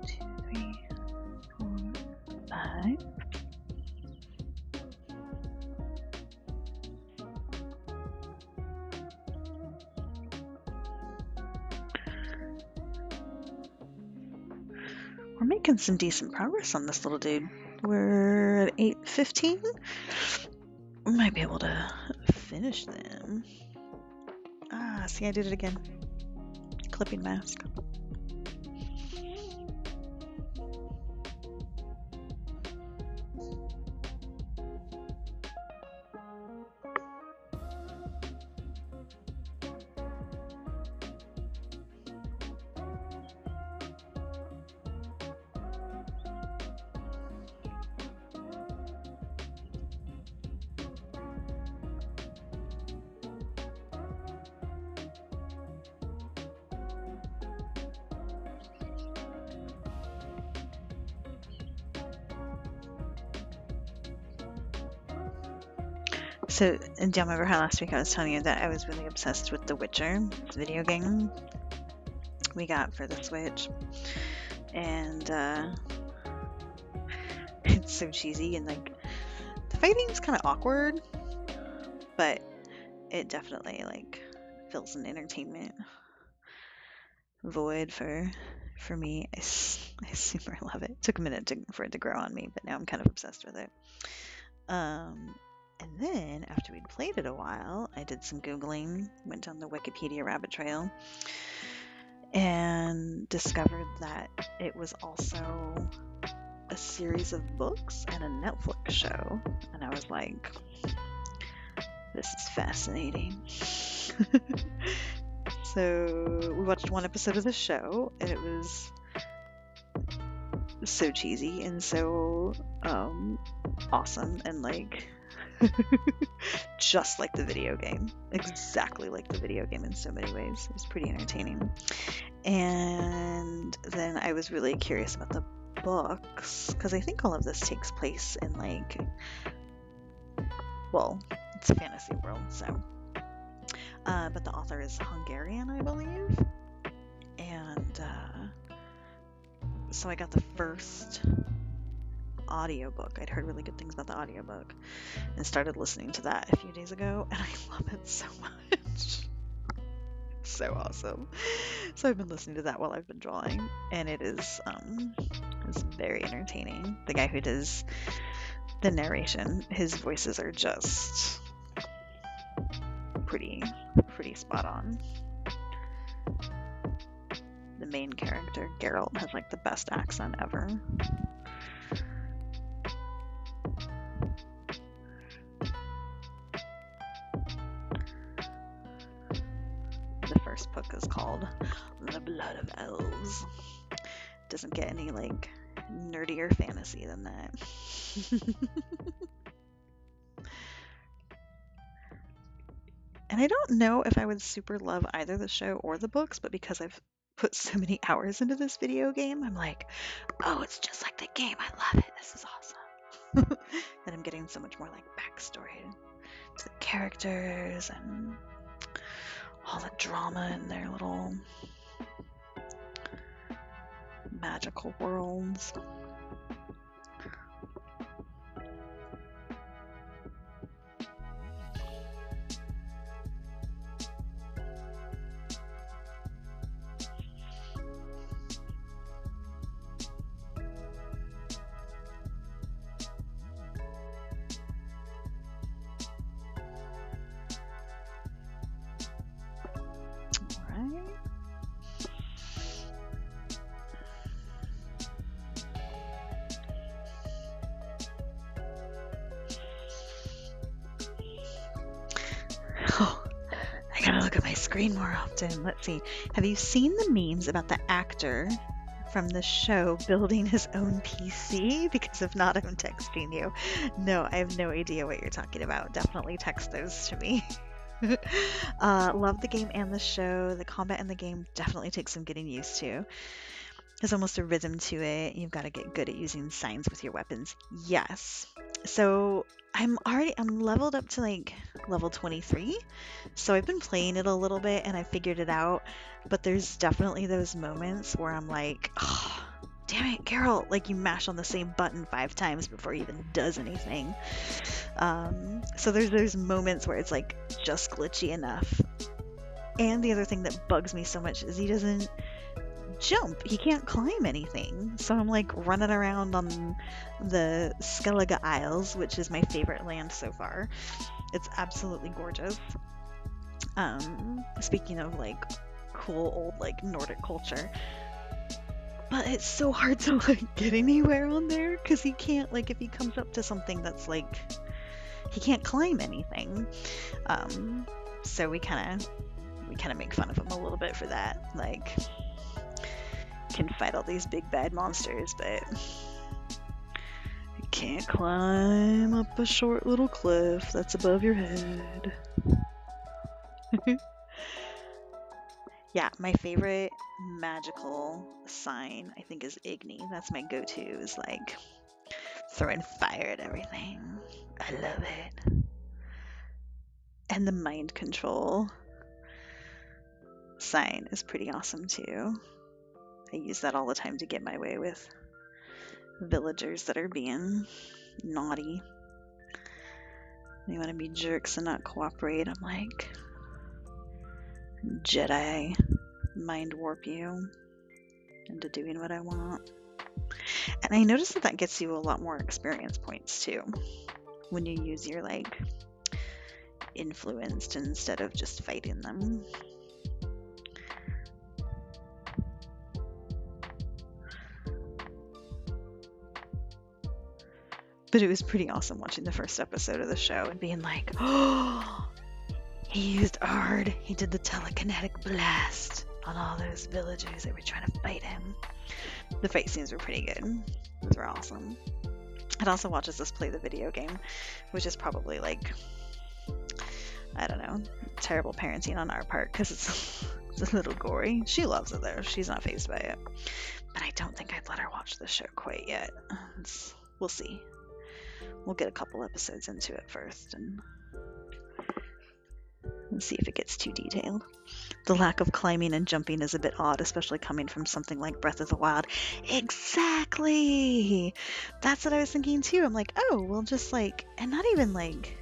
2, 3, 4, 5. We're making some decent progress on this little dude. We're at 8:15. We might be able to finish them. Ah, see, I did it again. clipping mask. So, and do you remember how last week I was telling you that I was really obsessed with The Witcher, this video game we got for the Switch? And it's so cheesy, and like the fighting's kind of awkward, but it definitely like fills an entertainment void for me. I super love it. It took a minute for it to grow on me, but now I'm kind of obsessed with it. And then after we'd played it a while, I did some Googling, went down the Wikipedia rabbit trail, and discovered that it was also a series of books and a Netflix show. And I was like, this is fascinating. So we watched one episode of the show, and it was so cheesy and so awesome, and like just like the video game, exactly like the video game in so many ways. It was pretty entertaining. And then I was really curious about the books, because I think all of this takes place in like, well, it's a fantasy world, so but the author is Hungarian, I believe. And so I got the first audiobook. I'd heard really good things about the audiobook and started listening to that a few days ago, and I love it so much. So awesome. So I've been listening to that while I've been drawing, and it is it's very entertaining. The guy who does the narration, his voices are just pretty spot on. The main character, Geralt, has like the best accent ever. The first book is called The Blood of Elves. Doesn't get any like nerdier fantasy than that. And I don't know if I would super love either the show or the books, but because I've put so many hours into this video game, I'm like, oh, it's just like the game. I love it. This is awesome. And I'm getting so much more like backstory to the characters and all the drama in their little magical worlds. More often. Let's see. Have you seen the memes about the actor from the show building his own PC? Because if not, I'm texting you. No, I have no idea what you're talking about. Definitely text those to me. Love the game and the show. The combat in the game definitely takes some getting used to. There's almost a rhythm to it. You've got to get good at using signs with your weapons. Yes. So I'm leveled up to like level 23. So I've been playing it a little bit and I figured it out. But there's definitely those moments where I'm like, oh, damn it, Geralt. Like you mash on the same button 5 times before he even does anything. So there's those moments where it's like just glitchy enough. And the other thing that bugs me so much is he doesn't jump. He can't climb anything. So I'm like running around on the Skellige Isles, which is my favorite land so far. It's absolutely gorgeous. Speaking of like cool old like Nordic culture. But it's so hard to like get anywhere on there because he can't, like, if he comes up to something that's like, he can't climb anything. So we kind of make fun of him a little bit for that. Like, can fight all these big bad monsters, but you can't climb up a short little cliff that's above your head. Yeah, my favorite magical sign, I think, is Igni. That's my go-to, is like throwing fire at everything. I love it. And the mind control sign is pretty awesome too. I use that all the time to get my way with villagers that are being naughty. They want to be jerks and not cooperate. I'm like, Jedi mind warp you into doing what I want. And I noticed that that gets you a lot more experience points too when you use your like influenced instead of just fighting them. But it was pretty awesome watching the first episode of the show and being like, oh, he used Ard. He did the telekinetic blast on all those villagers that were trying to fight him. The fight scenes were pretty good. Those were awesome. It also watches us play the video game, which is probably like, I don't know, terrible parenting on our part because it's a little gory. She loves it though. She's not fazed by it. But I don't think I'd let her watch the show quite yet. We'll see. We'll get a couple episodes into it first and see if it gets too detailed. The lack of climbing and jumping is a bit odd, especially coming from something like Breath of the Wild. Exactly! That's what I was thinking too. I'm like, oh, we'll just like, and not even like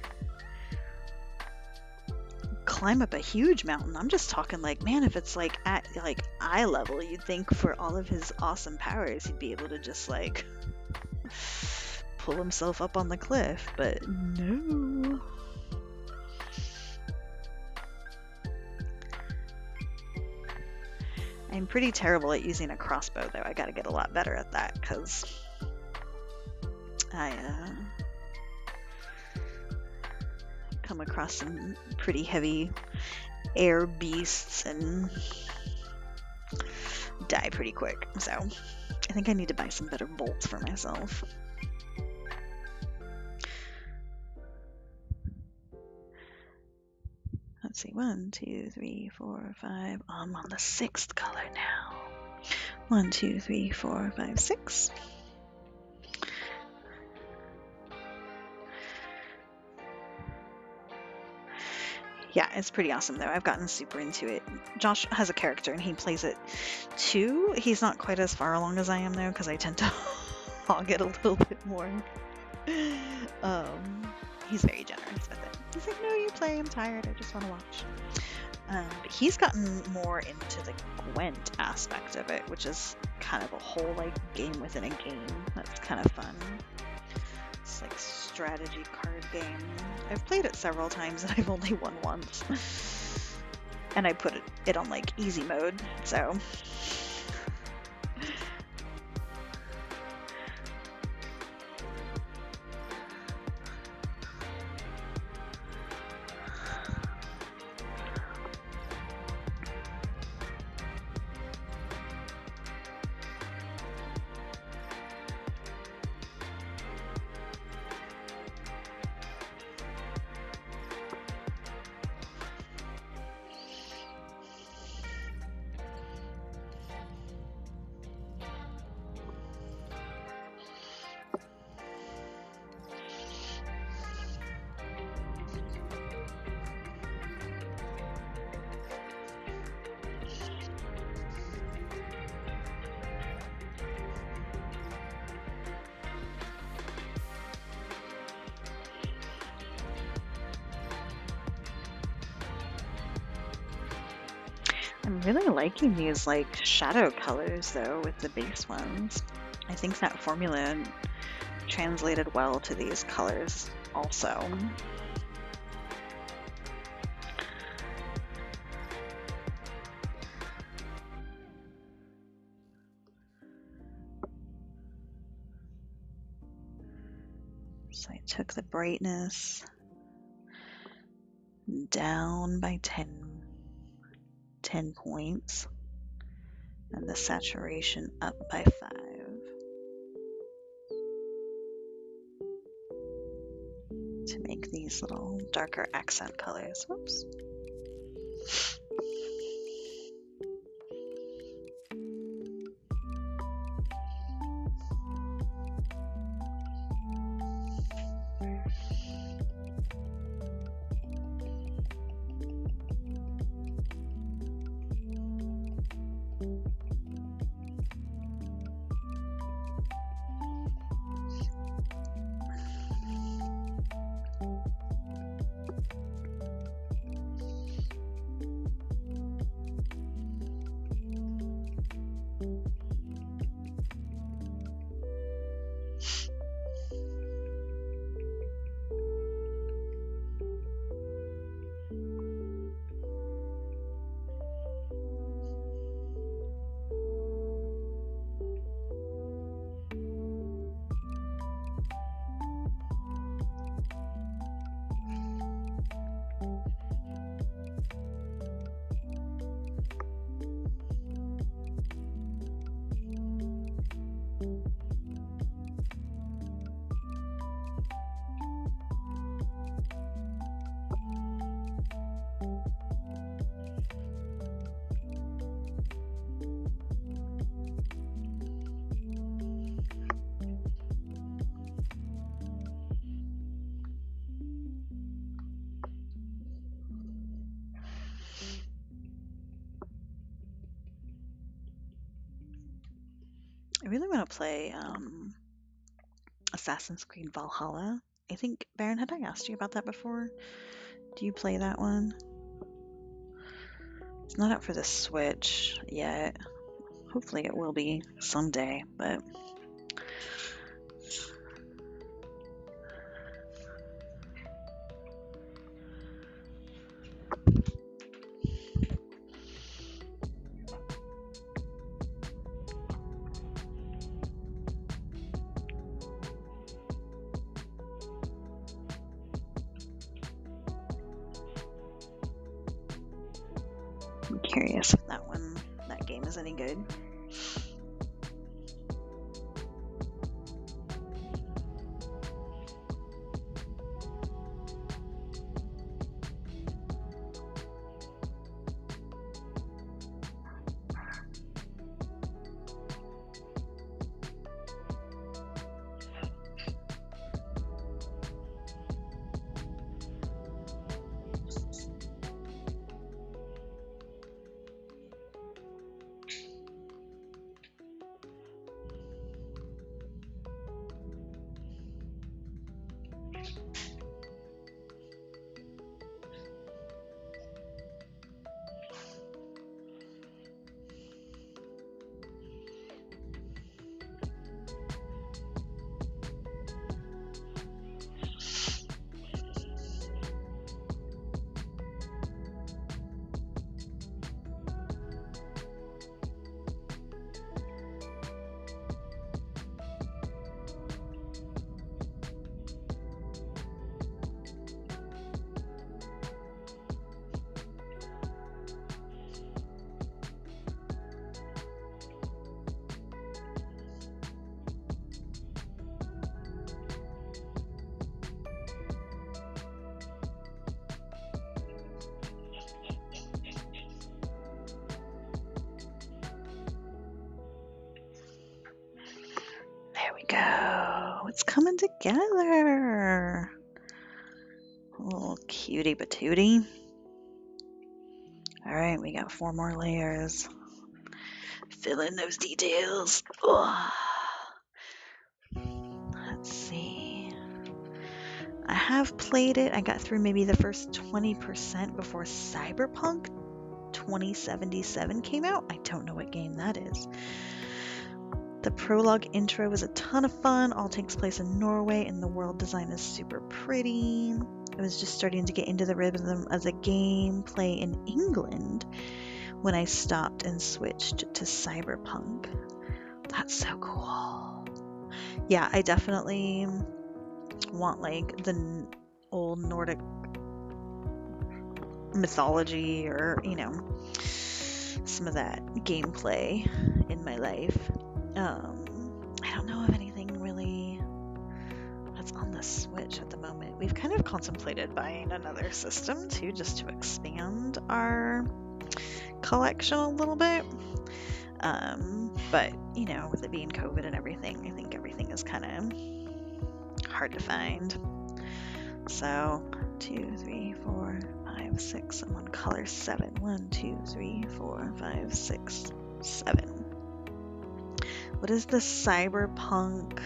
climb up a huge mountain. I'm just talking like, man, if it's like at like eye level, you'd think for all of his awesome powers, he'd be able to just like pull himself up on the cliff, but no. I'm pretty terrible at using a crossbow though. I gotta get a lot better at that because I come across some pretty heavy air beasts and die pretty quick. So I think I need to buy some better bolts for myself. Let's see, 1, 2, 3, 4, 5. I'm on the 6th color now. 1, 2, 3, 4, 5, 6. Yeah, it's pretty awesome though. I've gotten super into it. Josh has a character and he plays it too. He's not quite as far along as I am though, because I tend to hog it a little bit more. He's very generous with it. He's like, no, you play, I'm tired, I just want to watch. But he's gotten more into the Gwent aspect of it, which is kind of a whole like game within a game. That's kind of fun. It's like strategy card game. I've played it several times and I've only won once. And I put it on like easy mode, so I'm really liking these like shadow colors though with the base ones. I think that formula translated well to these colors also. took the brightness down by 10 points and the saturation up by 5. To make these little darker accent colors. Whoops. I really want to play Assassin's Creed Valhalla. I think, Baron, had I asked you about that before? Do you play that one? It's not out for the Switch yet. Hopefully it will be someday, but... I'm curious if that game is any good. Go. It's coming together. Oh, cutie patootie. All right, we got 4 more layers. Fill in those details. Oh. Let's see. I have played it. I got through maybe the first 20% before Cyberpunk 2077 came out. I don't know what game that is. The prologue intro was a ton of fun. All takes place in Norway, and the world design is super pretty. I was just starting to get into the rhythm of the gameplay in England when I stopped and switched to Cyberpunk. That's so cool. Yeah, I definitely want like the old Nordic mythology or, you know, some of that gameplay in my life. I don't know of anything really that's on the Switch at the moment. We've kind of contemplated buying another system too, just to expand our collection a little bit. But you know, with it being COVID and everything, I think everything is kind of hard to find. So 2, 3, 4, 5, 6. I'm on color 7. 1, 2, 3, 4, 5, 6, 7. What is the Cyberpunk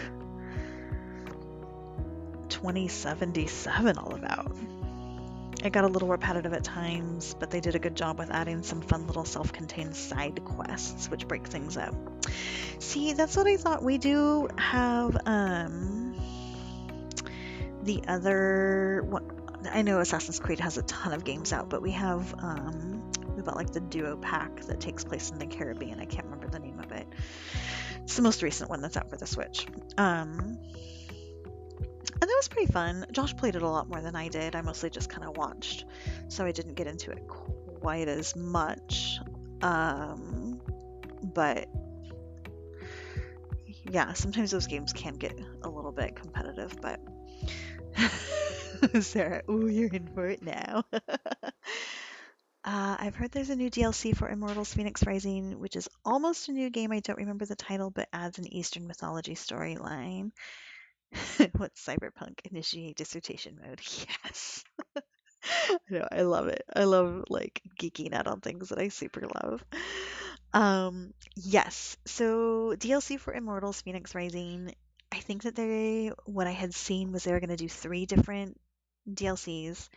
2077 all about? It got a little repetitive at times, but they did a good job with adding some fun little self-contained side quests, which break things up. See, that's what I thought. We do have the other one. I know Assassin's Creed has a ton of games out, but we have we bought like the duo pack that takes place in the Caribbean. I can't remember the name of it. It's the most recent one that's out for the Switch. And that was pretty fun. Josh played it a lot more than I did. I mostly just kind of watched, so I didn't get into it quite as much. But yeah, sometimes those games can get a little bit competitive, but Sarah, ooh, you're in for it now. I've heard there's a new DLC for Immortals Phoenix Rising, which is almost a new game. I don't remember the title, but adds an Eastern mythology storyline. What's Cyberpunk? Initiate dissertation mode. Yes. No, I love it. I love like geeking out on things that I super love. Yes. So DLC for Immortals Phoenix Rising. I think that what I had seen was they were going to do 3 different DLCs.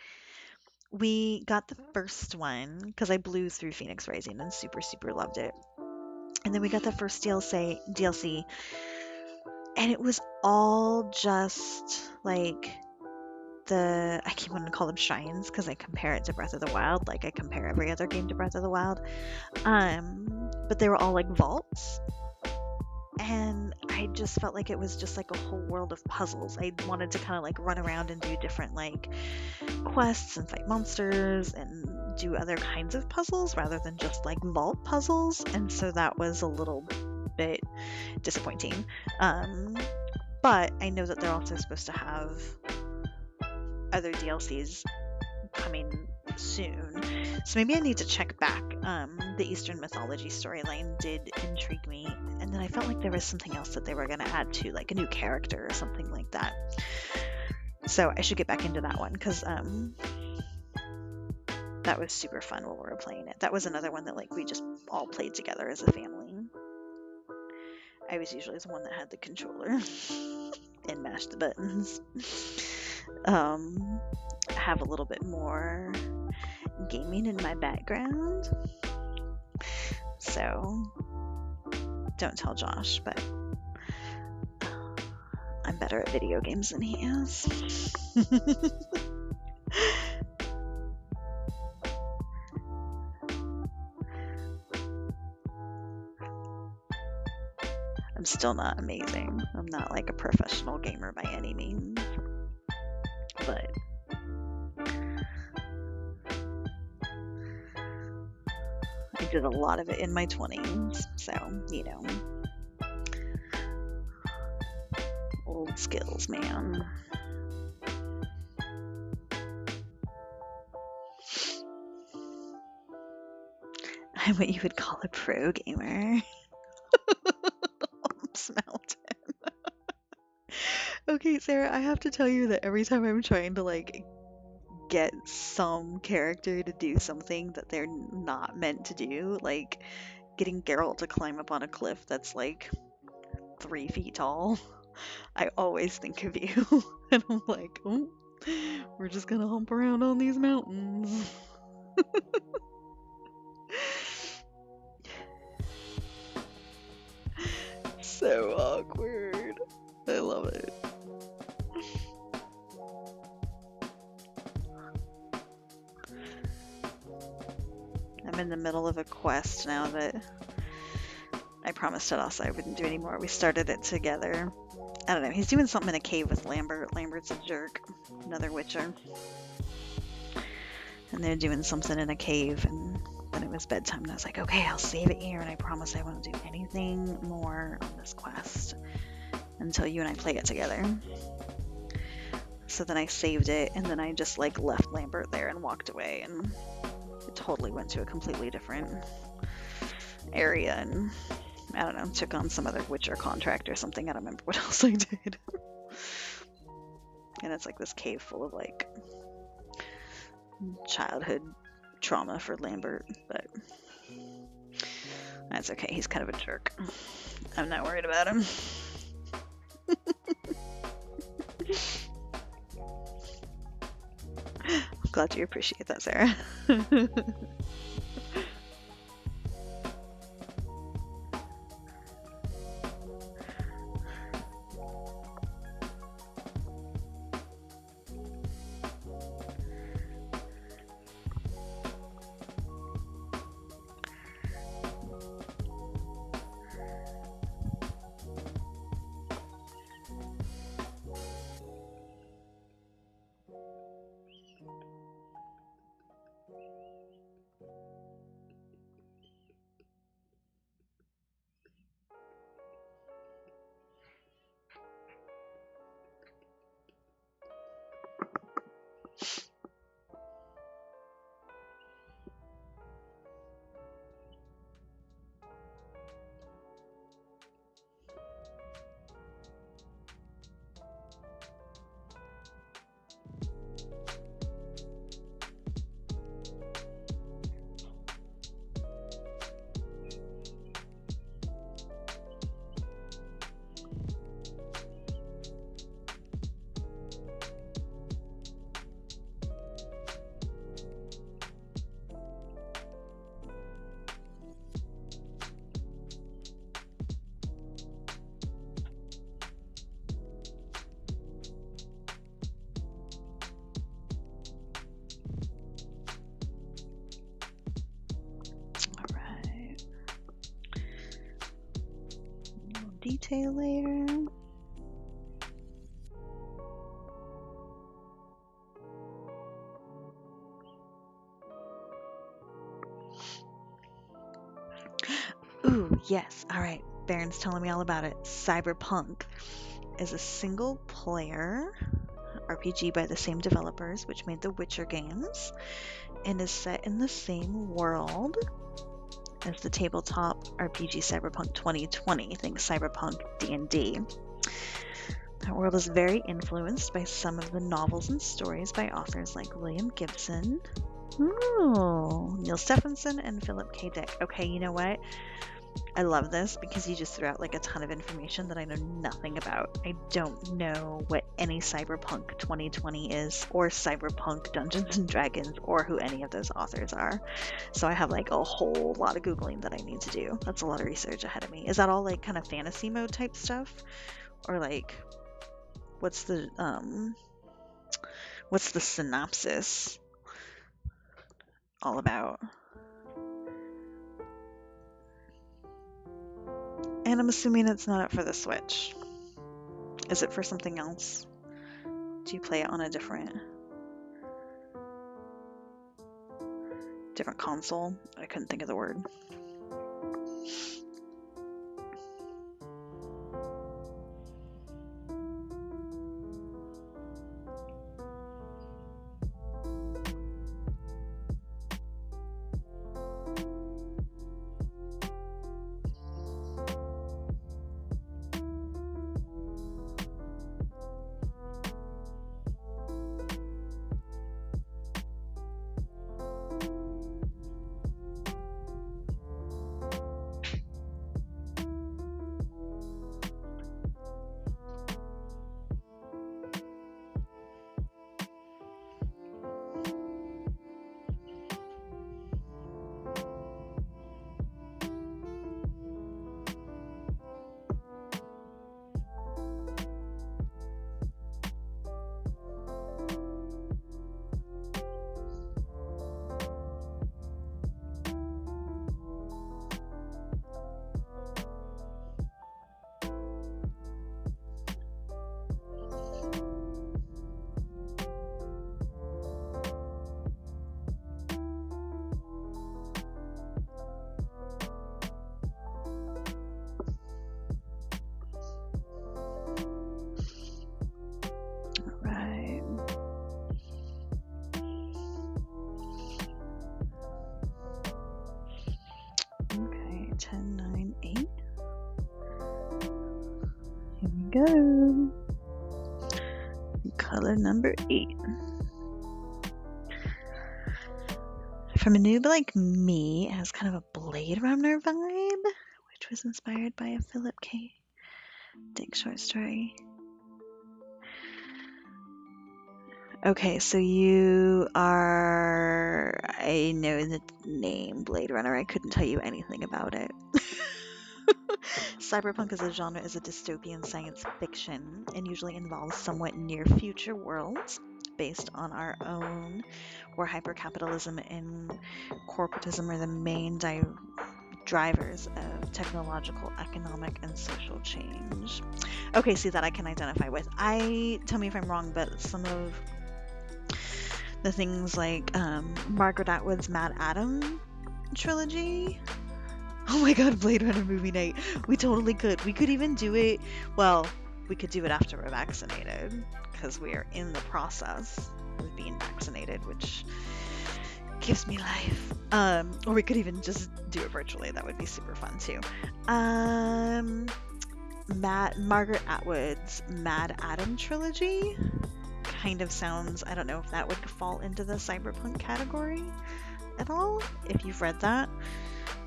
We got the first one because I blew through Phoenix Rising and super, super loved it. And then we got the first DLC, and it was all just like I keep wanting to call them shrines because I compare it to Breath of the Wild, like I compare every other game to Breath of the Wild. But they were all like vaults, and I just felt like it was just like a whole world of puzzles. I wanted to kind of like run around and do different like quests and fight monsters and do other kinds of puzzles rather than just like vault puzzles, and so that was a little bit disappointing. But I know that they're also supposed to have other DLCs coming soon, so maybe I need to check back. The Eastern mythology storyline did intrigue me, and then I felt like there was something else that they were going to add to, like a new character or something like that. So I should get back into that one because that was super fun while we were playing it. That was another one that like we just all played together as a family. I was usually the one that had the controller and mashed the buttons. Have a little bit more gaming in my background. So don't tell Josh, but I'm better at video games than he is. I'm still not amazing. I'm not like a professional gamer by any means, but I did a lot of it in my 20s, so, you know, old skills, man. I'm what you would call a pro gamer. Mountain. Okay, Sarah, I have to tell you that every time I'm trying to like get some character to do something that they're not meant to do, like getting Geralt to climb up on a cliff that's like 3 feet tall, I always think of you. And I'm like, oh, we're just gonna hump around on these mountains. So awkward. I love it. I'm in the middle of a quest now that I promised to us I wouldn't do anymore. We started it together, I don't know. He's doing something in a cave with Lambert. Lambert's a jerk. Another Witcher. And they're doing something in a cave, and then it was bedtime, and I was like, okay, I'll save it here, and I promise I won't do anything more on this quest until you and I play it together. So then I saved it, and then I just like left Lambert there and walked away, and it totally went to a completely different area, and I don't know, took on some other Witcher contract or something. I don't remember what else I did. And it's like this cave full of like childhood trauma for Lambert, but that's okay. He's kind of a jerk. I'm not worried about him. I'm glad you appreciate that, Sarah. Detail layer. Ooh, yes. All right. Baron's telling me all about it. Cyberpunk is a single player RPG by the same developers which made the Witcher games and is set in the same world as the tabletop RPG Cyberpunk 2020. Think Cyberpunk D&D. That world is very influenced by some of the novels and stories by authors like William Gibson, Neil Stephenson, and Philip K. Dick. Okay, you know what? I love this because you just threw out like a ton of information that I know nothing about. I don't know what any Cyberpunk 2020 is, or Cyberpunk Dungeons and Dragons, or who any of those authors are. So I have like a whole lot of Googling that I need to do. That's a lot of research ahead of me. Is that all like kind of fantasy mode type stuff? Or like, what's the synopsis all about? And I'm assuming it's not up for the Switch. Is it for something else? Do you play it on a different console? I couldn't think of the word. 10, 9, 8. Here we go. Color number 8. From a noob like me, it has kind of a Blade Runner vibe, which was inspired by a Philip K. Dick short story. Okay, so you are... I know the name Blade Runner. I couldn't tell you anything about it. Cyberpunk as a genre is a dystopian science fiction and usually involves somewhat near future worlds based on our own, where hypercapitalism and corporatism are the main drivers of technological, economic, and social change. Okay, see, that I can identify with. Tell me if I'm wrong, but some of the things like Margaret Atwood's Mad Adam trilogy. Oh my god, Blade Runner movie night. We totally could. We could even do it, well, we could do it after we're vaccinated, because we are in the process of being vaccinated, which gives me life. Or we could even just do it virtually. That would be super fun too. Margaret Atwood's Mad Adam trilogy kind of sounds, I don't know if that would fall into the cyberpunk category at all. If you've read that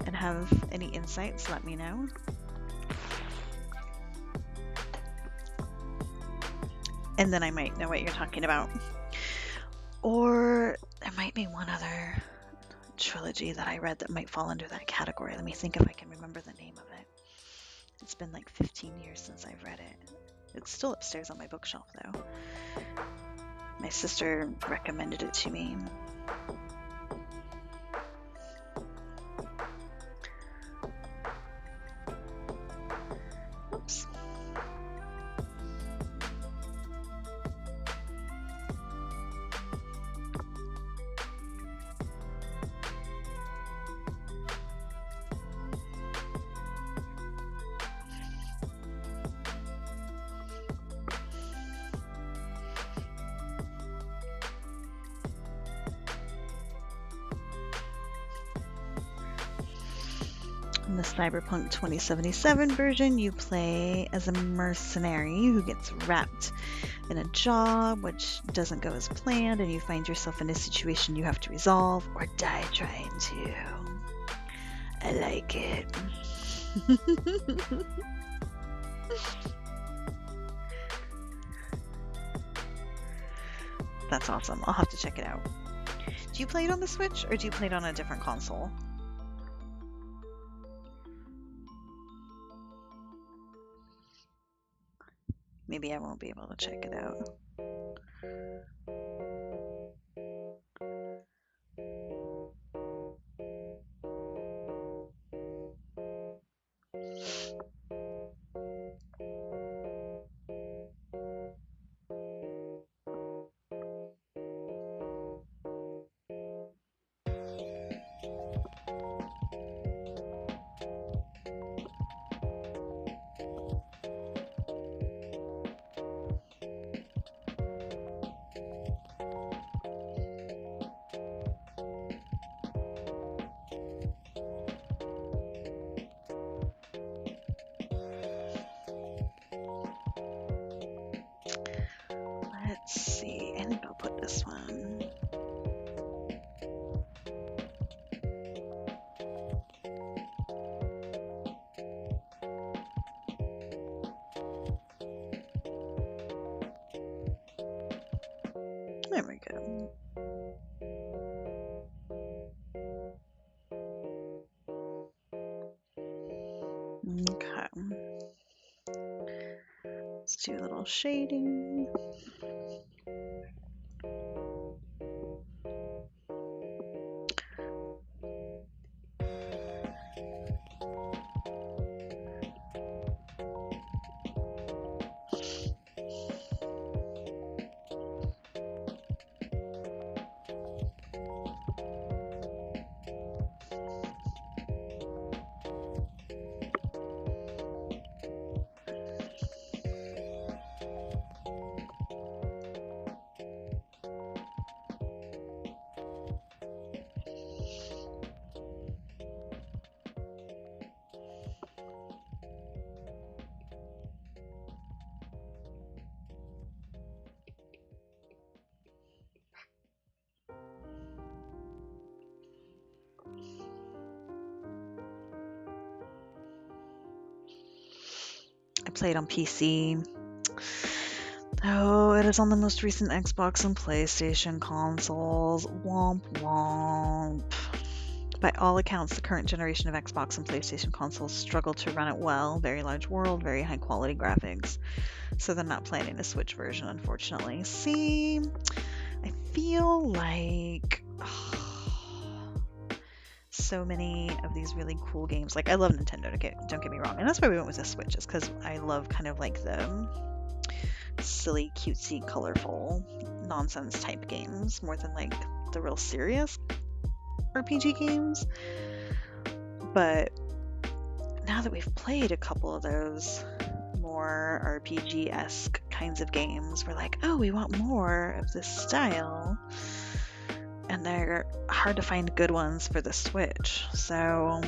and have any insights, let me know. And then I might know what you're talking about. Or there might be one other trilogy that I read that might fall under that category. Let me think if I can remember the name of it. It's been like 15 years since I've read it. It's still upstairs on my bookshelf though. My sister recommended it to me. Oops. In the Cyberpunk 2077 version, you play as a mercenary who gets wrapped in a job which doesn't go as planned, and you find yourself in a situation you have to resolve or die trying to. I like it. That's awesome. I'll have to check it out. Do you play it on the Switch or do you play it on a different console? Maybe I won't be able to check it out. Let's see, I think I'll put this one. There we go. Okay. Let's do a little shading. I play it on PC. Oh, it is on the most recent Xbox and PlayStation consoles. Womp womp. By all accounts, the current generation of Xbox and PlayStation consoles struggle to run it well. Very large world, very high quality graphics. So they're not planning a Switch version, unfortunately. See, I feel like so many of these really cool games. Like, I love Nintendo, don't get me wrong. And that's why we went with the Switch, is because I love kind of like the silly, cutesy, colorful, nonsense type games more than like the real serious RPG games. But now that we've played a couple of those more RPG-esque kinds of games, we're like, oh, we want more of this style. And they're hard to find good ones for the Switch. So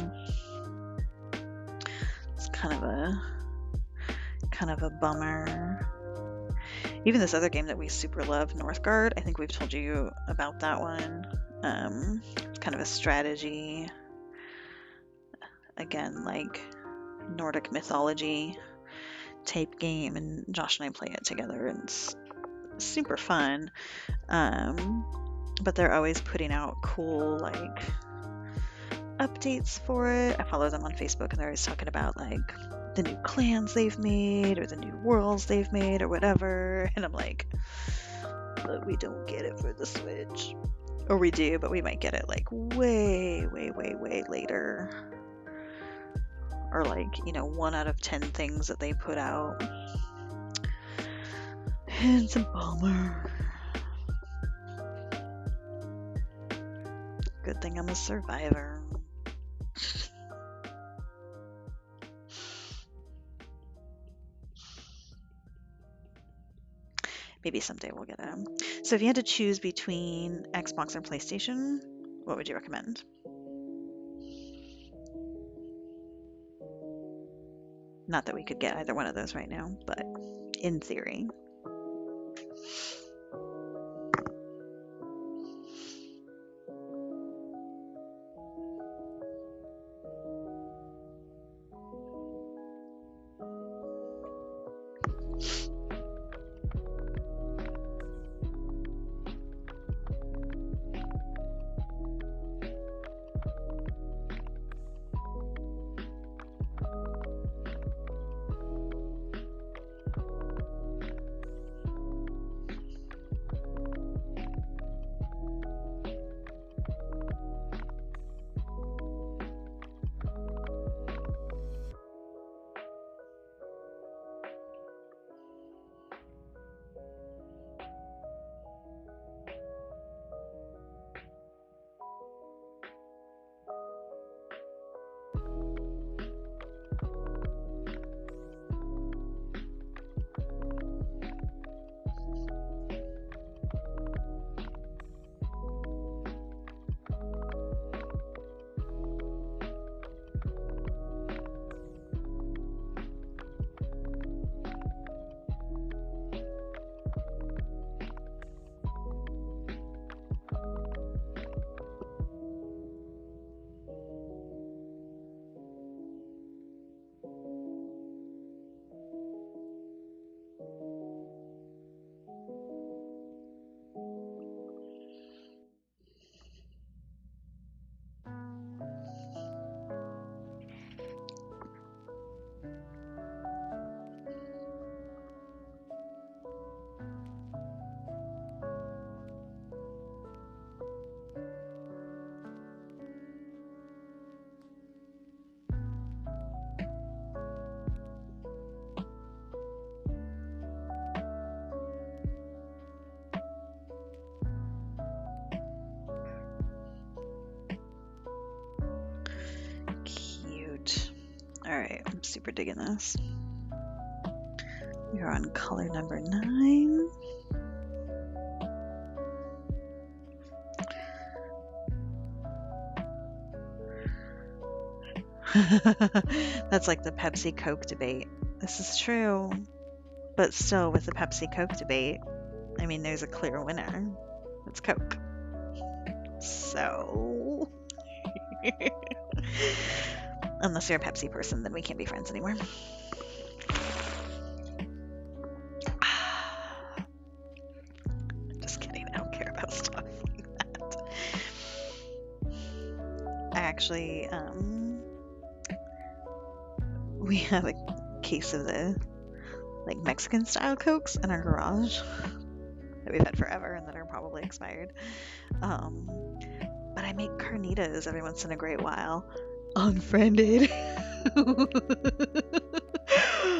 it's kind of a bummer. Even this other game that we super love, Northgard, I think we've told you about that one. It's kind of a strategy, again, like Nordic mythology type game, and Josh and I play it together, and it's super fun. But they're always putting out cool like updates for it. I follow them on Facebook, and they're always talking about like the new clans they've made or the new worlds they've made or whatever, and I'm like, but we don't get it for the Switch. Or we do, but we might get it like way later, or like, 1 out of 10 things that they put out. It's a bummer. Good thing I'm a survivor. Maybe someday we'll get them. So if you had to choose between Xbox or PlayStation, what would you recommend? Not that we could get either one of those right now, but in theory. Alright, I'm super digging this. We're on color number 9. That's like the Pepsi Coke debate. This is true. But still, with the Pepsi Coke debate, I mean, there's a clear winner. It's Coke. So... Unless you're a Pepsi person, then we can't be friends anymore. actually, we have a case of the like Mexican style Cokes in our garage that we've had forever and that are probably expired. But I make carnitas every once in a great while. Unfriended.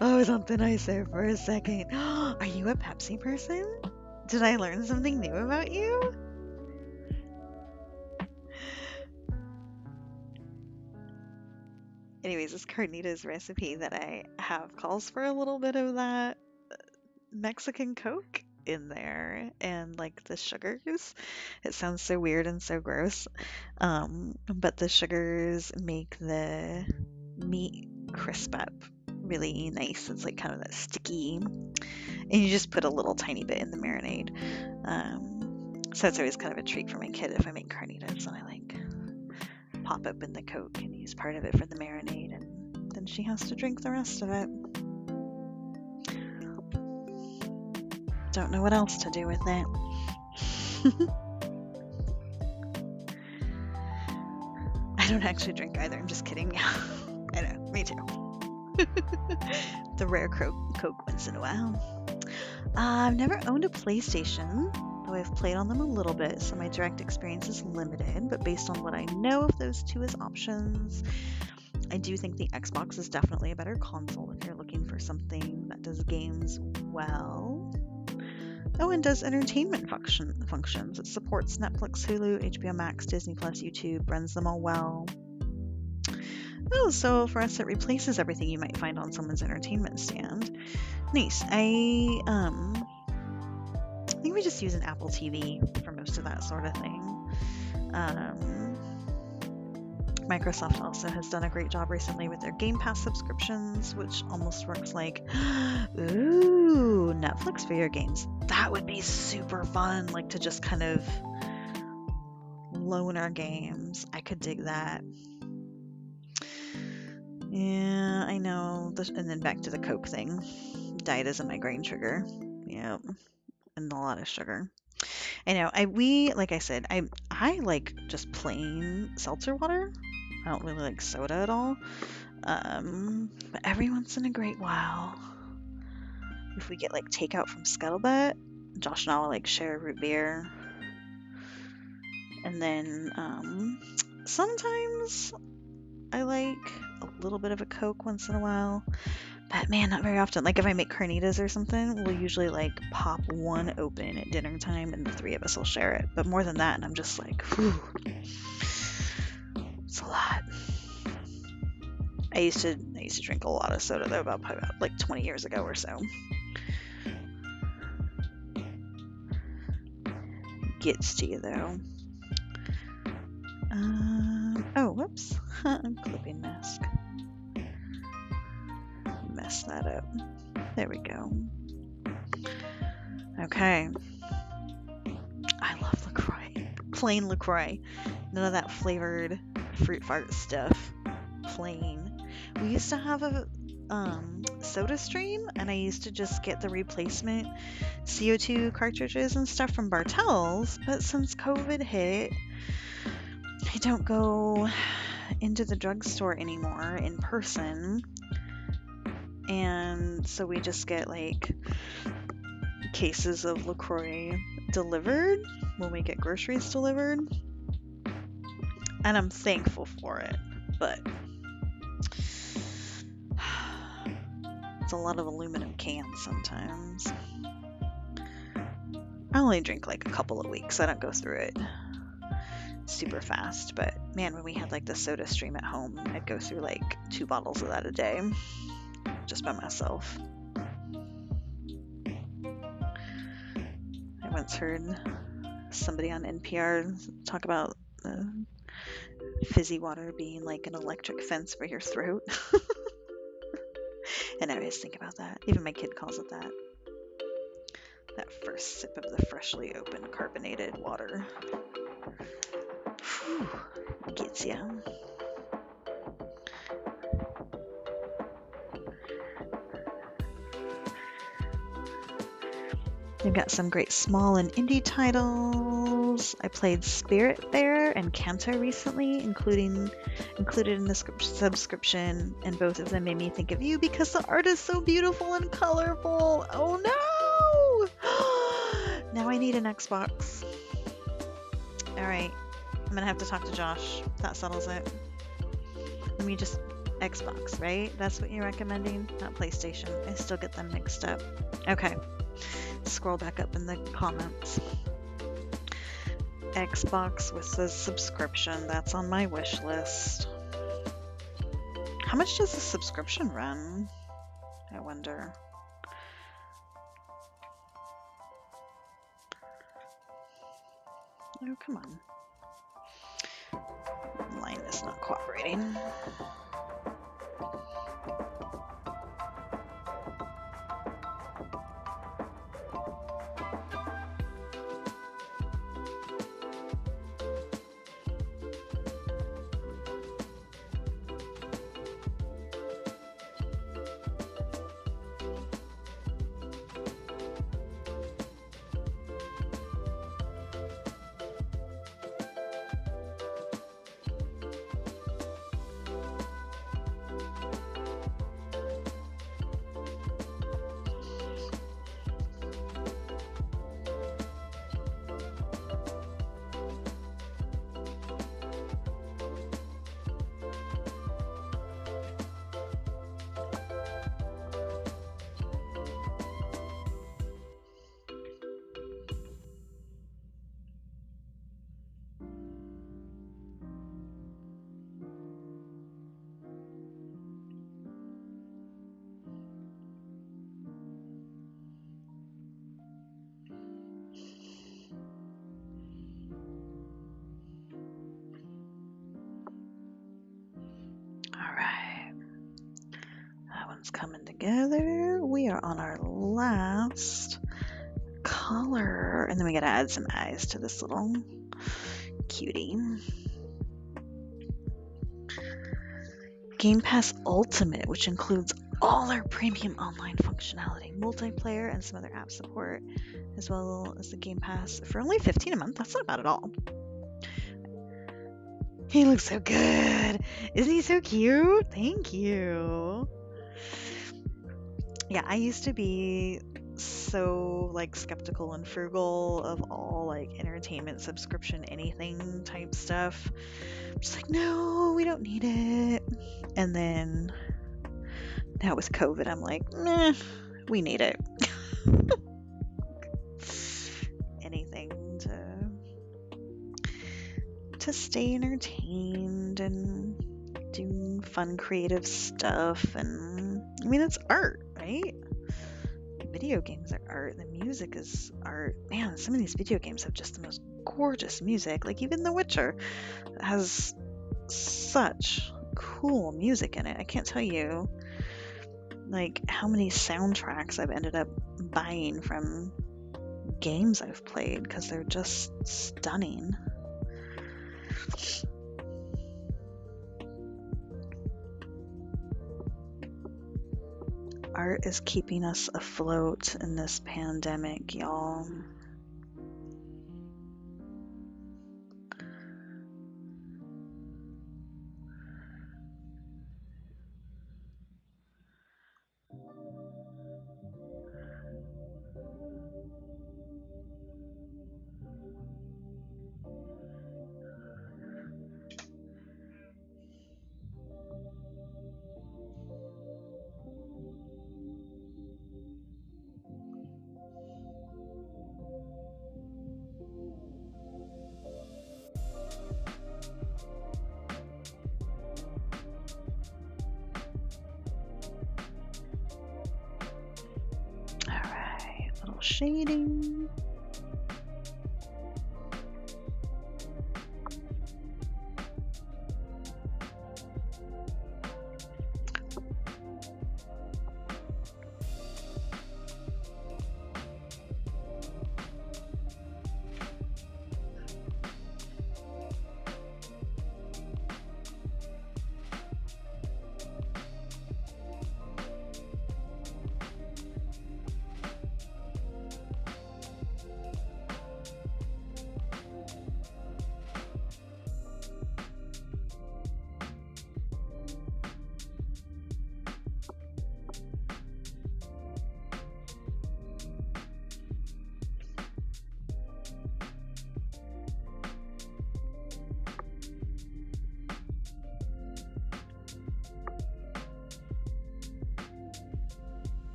I was on thin ice there for a second. Are you a Pepsi person? Did I learn something new about you? Anyways, this carnitas recipe that I have calls for a little bit of that Mexican Coke in there and like the sugars. It sounds so weird and so gross. But the sugars make the meat crisp up really nice. It's like kind of that sticky, and you just put a little tiny bit in the marinade. So it's always kind of a treat for my kid if I make carnitas and I like pop open the Coke and use part of it for the marinade, and then she has to drink the rest of it. Don't know what else to do with it. I don't actually drink either. I'm just kidding. I know, me too. The rare Coke once in a while. I've never owned a PlayStation, though I've played on them a little bit, so my direct experience is limited. But based on what I know of those two as options, I do think the Xbox is definitely a better console if you're looking for something that does games well. Oh, and does entertainment functions. It supports Netflix, Hulu, HBO Max, Disney Plus, YouTube, runs them all well. Oh, so for us it replaces everything you might find on someone's entertainment stand. Nice. I think we just use an Apple TV for most of that sort of thing. Microsoft also has done a great job recently with their Game Pass subscriptions, which almost works like, ooh, Netflix for your games. That would be super fun, like to just kind of loan our games. I could dig that. Yeah, I know. And then back to the Coke thing. Diet is a migraine trigger. Yep. And a lot of sugar. I know. Like I said, I like just plain seltzer water. I don't really like soda at all. But every once in a great while, if we get like takeout from Scuttlebutt, Josh and I will like share a root beer. And then sometimes I like a little bit of a Coke once in a while. But man, not very often. Like if I make carnitas or something, we'll usually like pop one open at dinner time and the three of us will share it. But more than that, and I'm just like, whew, it's a lot. I used to drink a lot of soda though, about like 20 years ago or so. Gets to you though. Oh, whoops. Clipping mask. Mess that up. There we go. Okay. I love LaCroix. Plain LaCroix. None of that flavored fruit fart stuff. Plain. We used to have a soda stream, and I used to just get the replacement CO2 cartridges and stuff from Bartell's, but since COVID hit, I don't go into the drugstore anymore in person, and so we just get like cases of LaCroix delivered when we get groceries delivered, and I'm thankful for it, but it's a lot of aluminum cans sometimes. I only drink like a couple of weeks. I don't go through it super fast, but man, when we had like the soda stream at home, I'd go through like 2 bottles of that a day just by myself. I once heard somebody on NPR talk about fizzy water being like an electric fence for your throat. And I always think about that. Even my kid calls it that. That first sip of the freshly opened carbonated water. Whew, gets ya. They've got some great small and indie titles. I played Spiritfarer and Kanto recently, included in the subscription, and both of them made me think of you because the art is so beautiful and colorful. Oh no! Now I need an Xbox. Alright, I'm gonna have to talk to Josh. That settles it. Let me just... Xbox, right? That's what you're recommending? Not PlayStation. I still get them mixed up. Okay. Scroll back up in the comments. Xbox with the subscription. That's on my wish list. How much does the subscription run? I wonder. Oh, come on. Line is not cooperating. Coming together. We are on our last color, and then we gotta add some eyes to this little cutie. Game Pass Ultimate, which includes all our premium online functionality, multiplayer, and some other app support, as well as the Game Pass for only $15 a month. That's not bad at all. He looks so good. Isn't he so cute? Thank you. Yeah, I used to be so like skeptical and frugal of all like entertainment subscription anything type stuff. I'm just like, no, we don't need it. And then now with COVID, I'm like, meh, we need it. Anything to stay entertained and do fun creative stuff. And I mean, it's art, right? Video games are art. The music is art. Man, some of these video games have just the most gorgeous music. Like even The Witcher has such cool music in it. I can't tell you like how many soundtracks I've ended up buying from games I've played because they're just stunning. Art is keeping us afloat in this pandemic, y'all. Shading.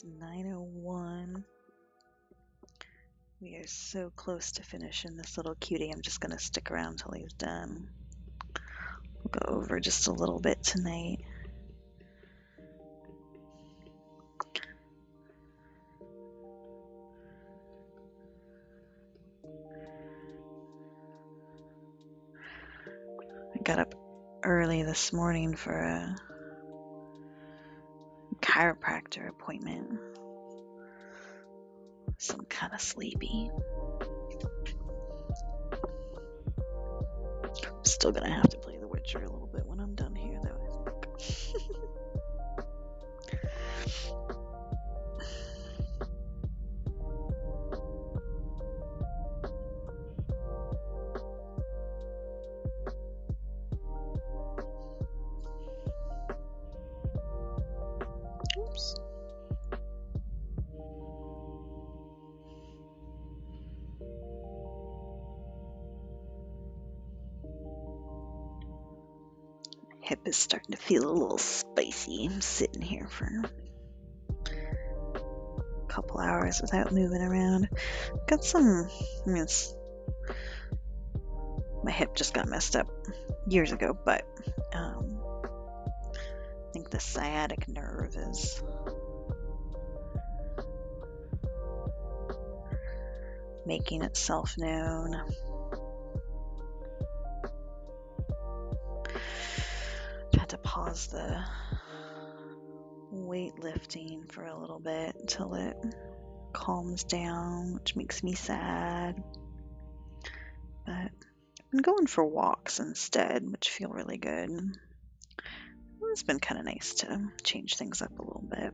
It's 9:01. We are so close to finishing this little cutie. I'm just gonna stick around till he's done. We'll go over just a little bit tonight. I got up early this morning for a chiropractor appointment. So I'm kind of sleepy. I'm still gonna have to play The Witcher a little bit when I'm done here, though, I think. Oops. Hip is starting to feel a little spicy. I'm sitting here for a couple hours without moving around. Got some, my hip just got messed up years ago, but I think the sciatic nerve is making itself known. Had to pause the weightlifting for a little bit until it calms down, which makes me sad. But I've been going for walks instead, which feel really good. It's been kind of nice to change things up a little bit.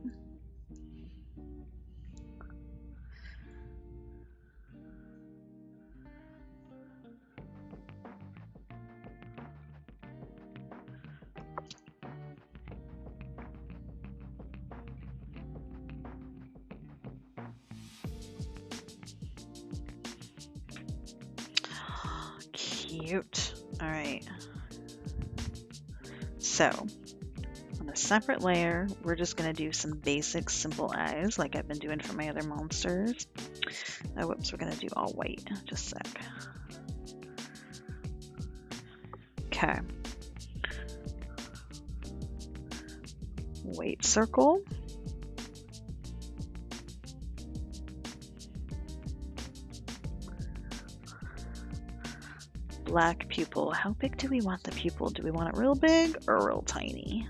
Cute. All right. So on a separate layer, we're just going to do some basic simple eyes like I've been doing for my other monsters. Oh, whoops, we're going to do all white. Just a sec. Okay. White circle. Black pupil. How big do we want the pupil? Do we want it real big or real tiny?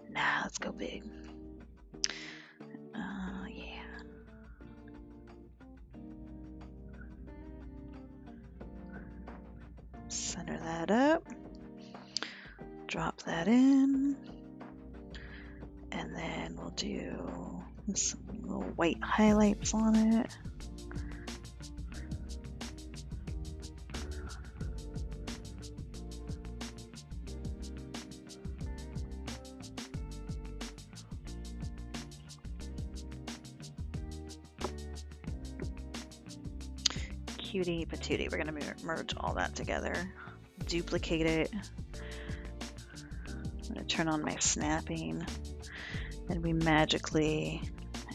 Nah, let's go big. Yeah. Center that up. Drop that in. And then we'll do some little white highlights on it. Cutie patootie. We're going to merge all that together. Duplicate it. I'm going to turn on my snapping. And we magically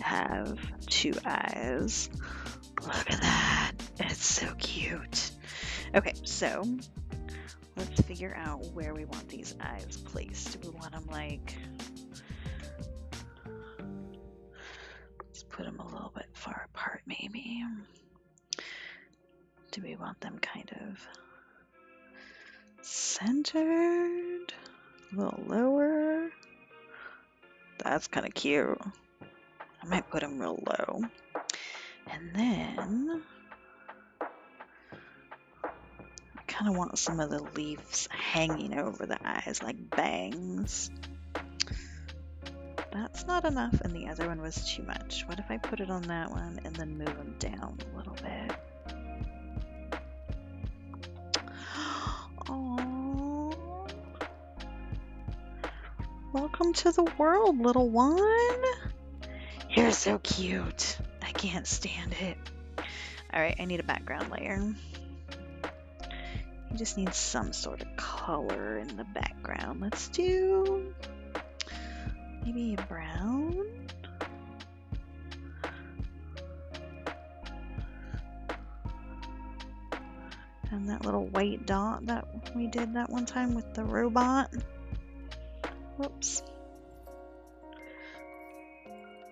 have two eyes. Look at that. It's so cute. Okay, so let's figure out where we want these eyes placed. Do we want them like... Let's put them a little bit far apart maybe. Do we want them kind of centered? A little lower? That's kind of cute. I might put them real low. And then I kind of want some of the leaves hanging over the eyes like bangs. That's not enough, and the other one was too much. What if I put it on that one and then move them down a little bit? Aww. Welcome to the world, little one. You're so cute. I can't stand it. All right, I need a background layer. We just need some sort of color in the background. Let's do maybe a brown. And that little white dot that we did that one time with the robot. Whoops.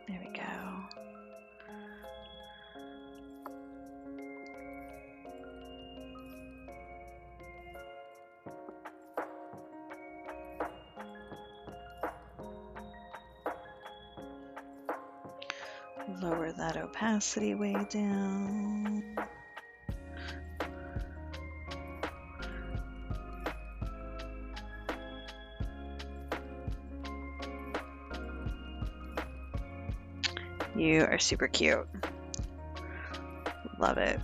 There we go. Lower that opacity way down. You are super cute. Love it.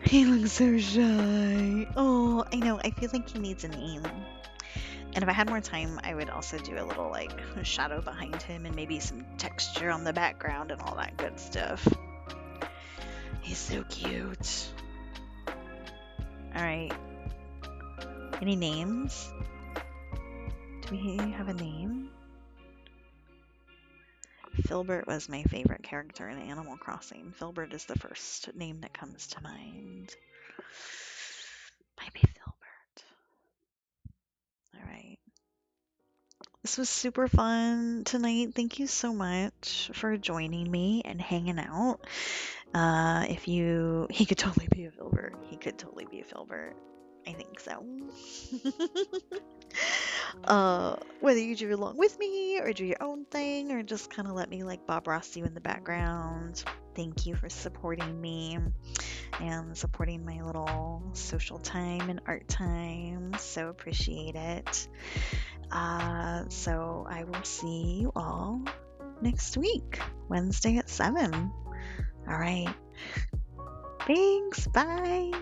He looks so shy. Oh, I know. I feel like he needs a name. And if I had more time, I would also do a little like shadow behind him and maybe some texture on the background and all that good stuff. He's so cute. All right. Any names? Do we have a name? Filbert was my favorite character in Animal Crossing. Filbert is the first name that comes to mind. Might be Filbert. All right. This was super fun tonight. Thank you so much for joining me and hanging out. He could totally be a Filbert. He could totally be a Filbert. I think so. Whether you do along with me or do your own thing or just kind of let me like Bob Ross you in the background. Thank you for supporting me and supporting my little social time and art time. So appreciate it. So I will see you all next week, Wednesday at 7. All right. Thanks. Bye.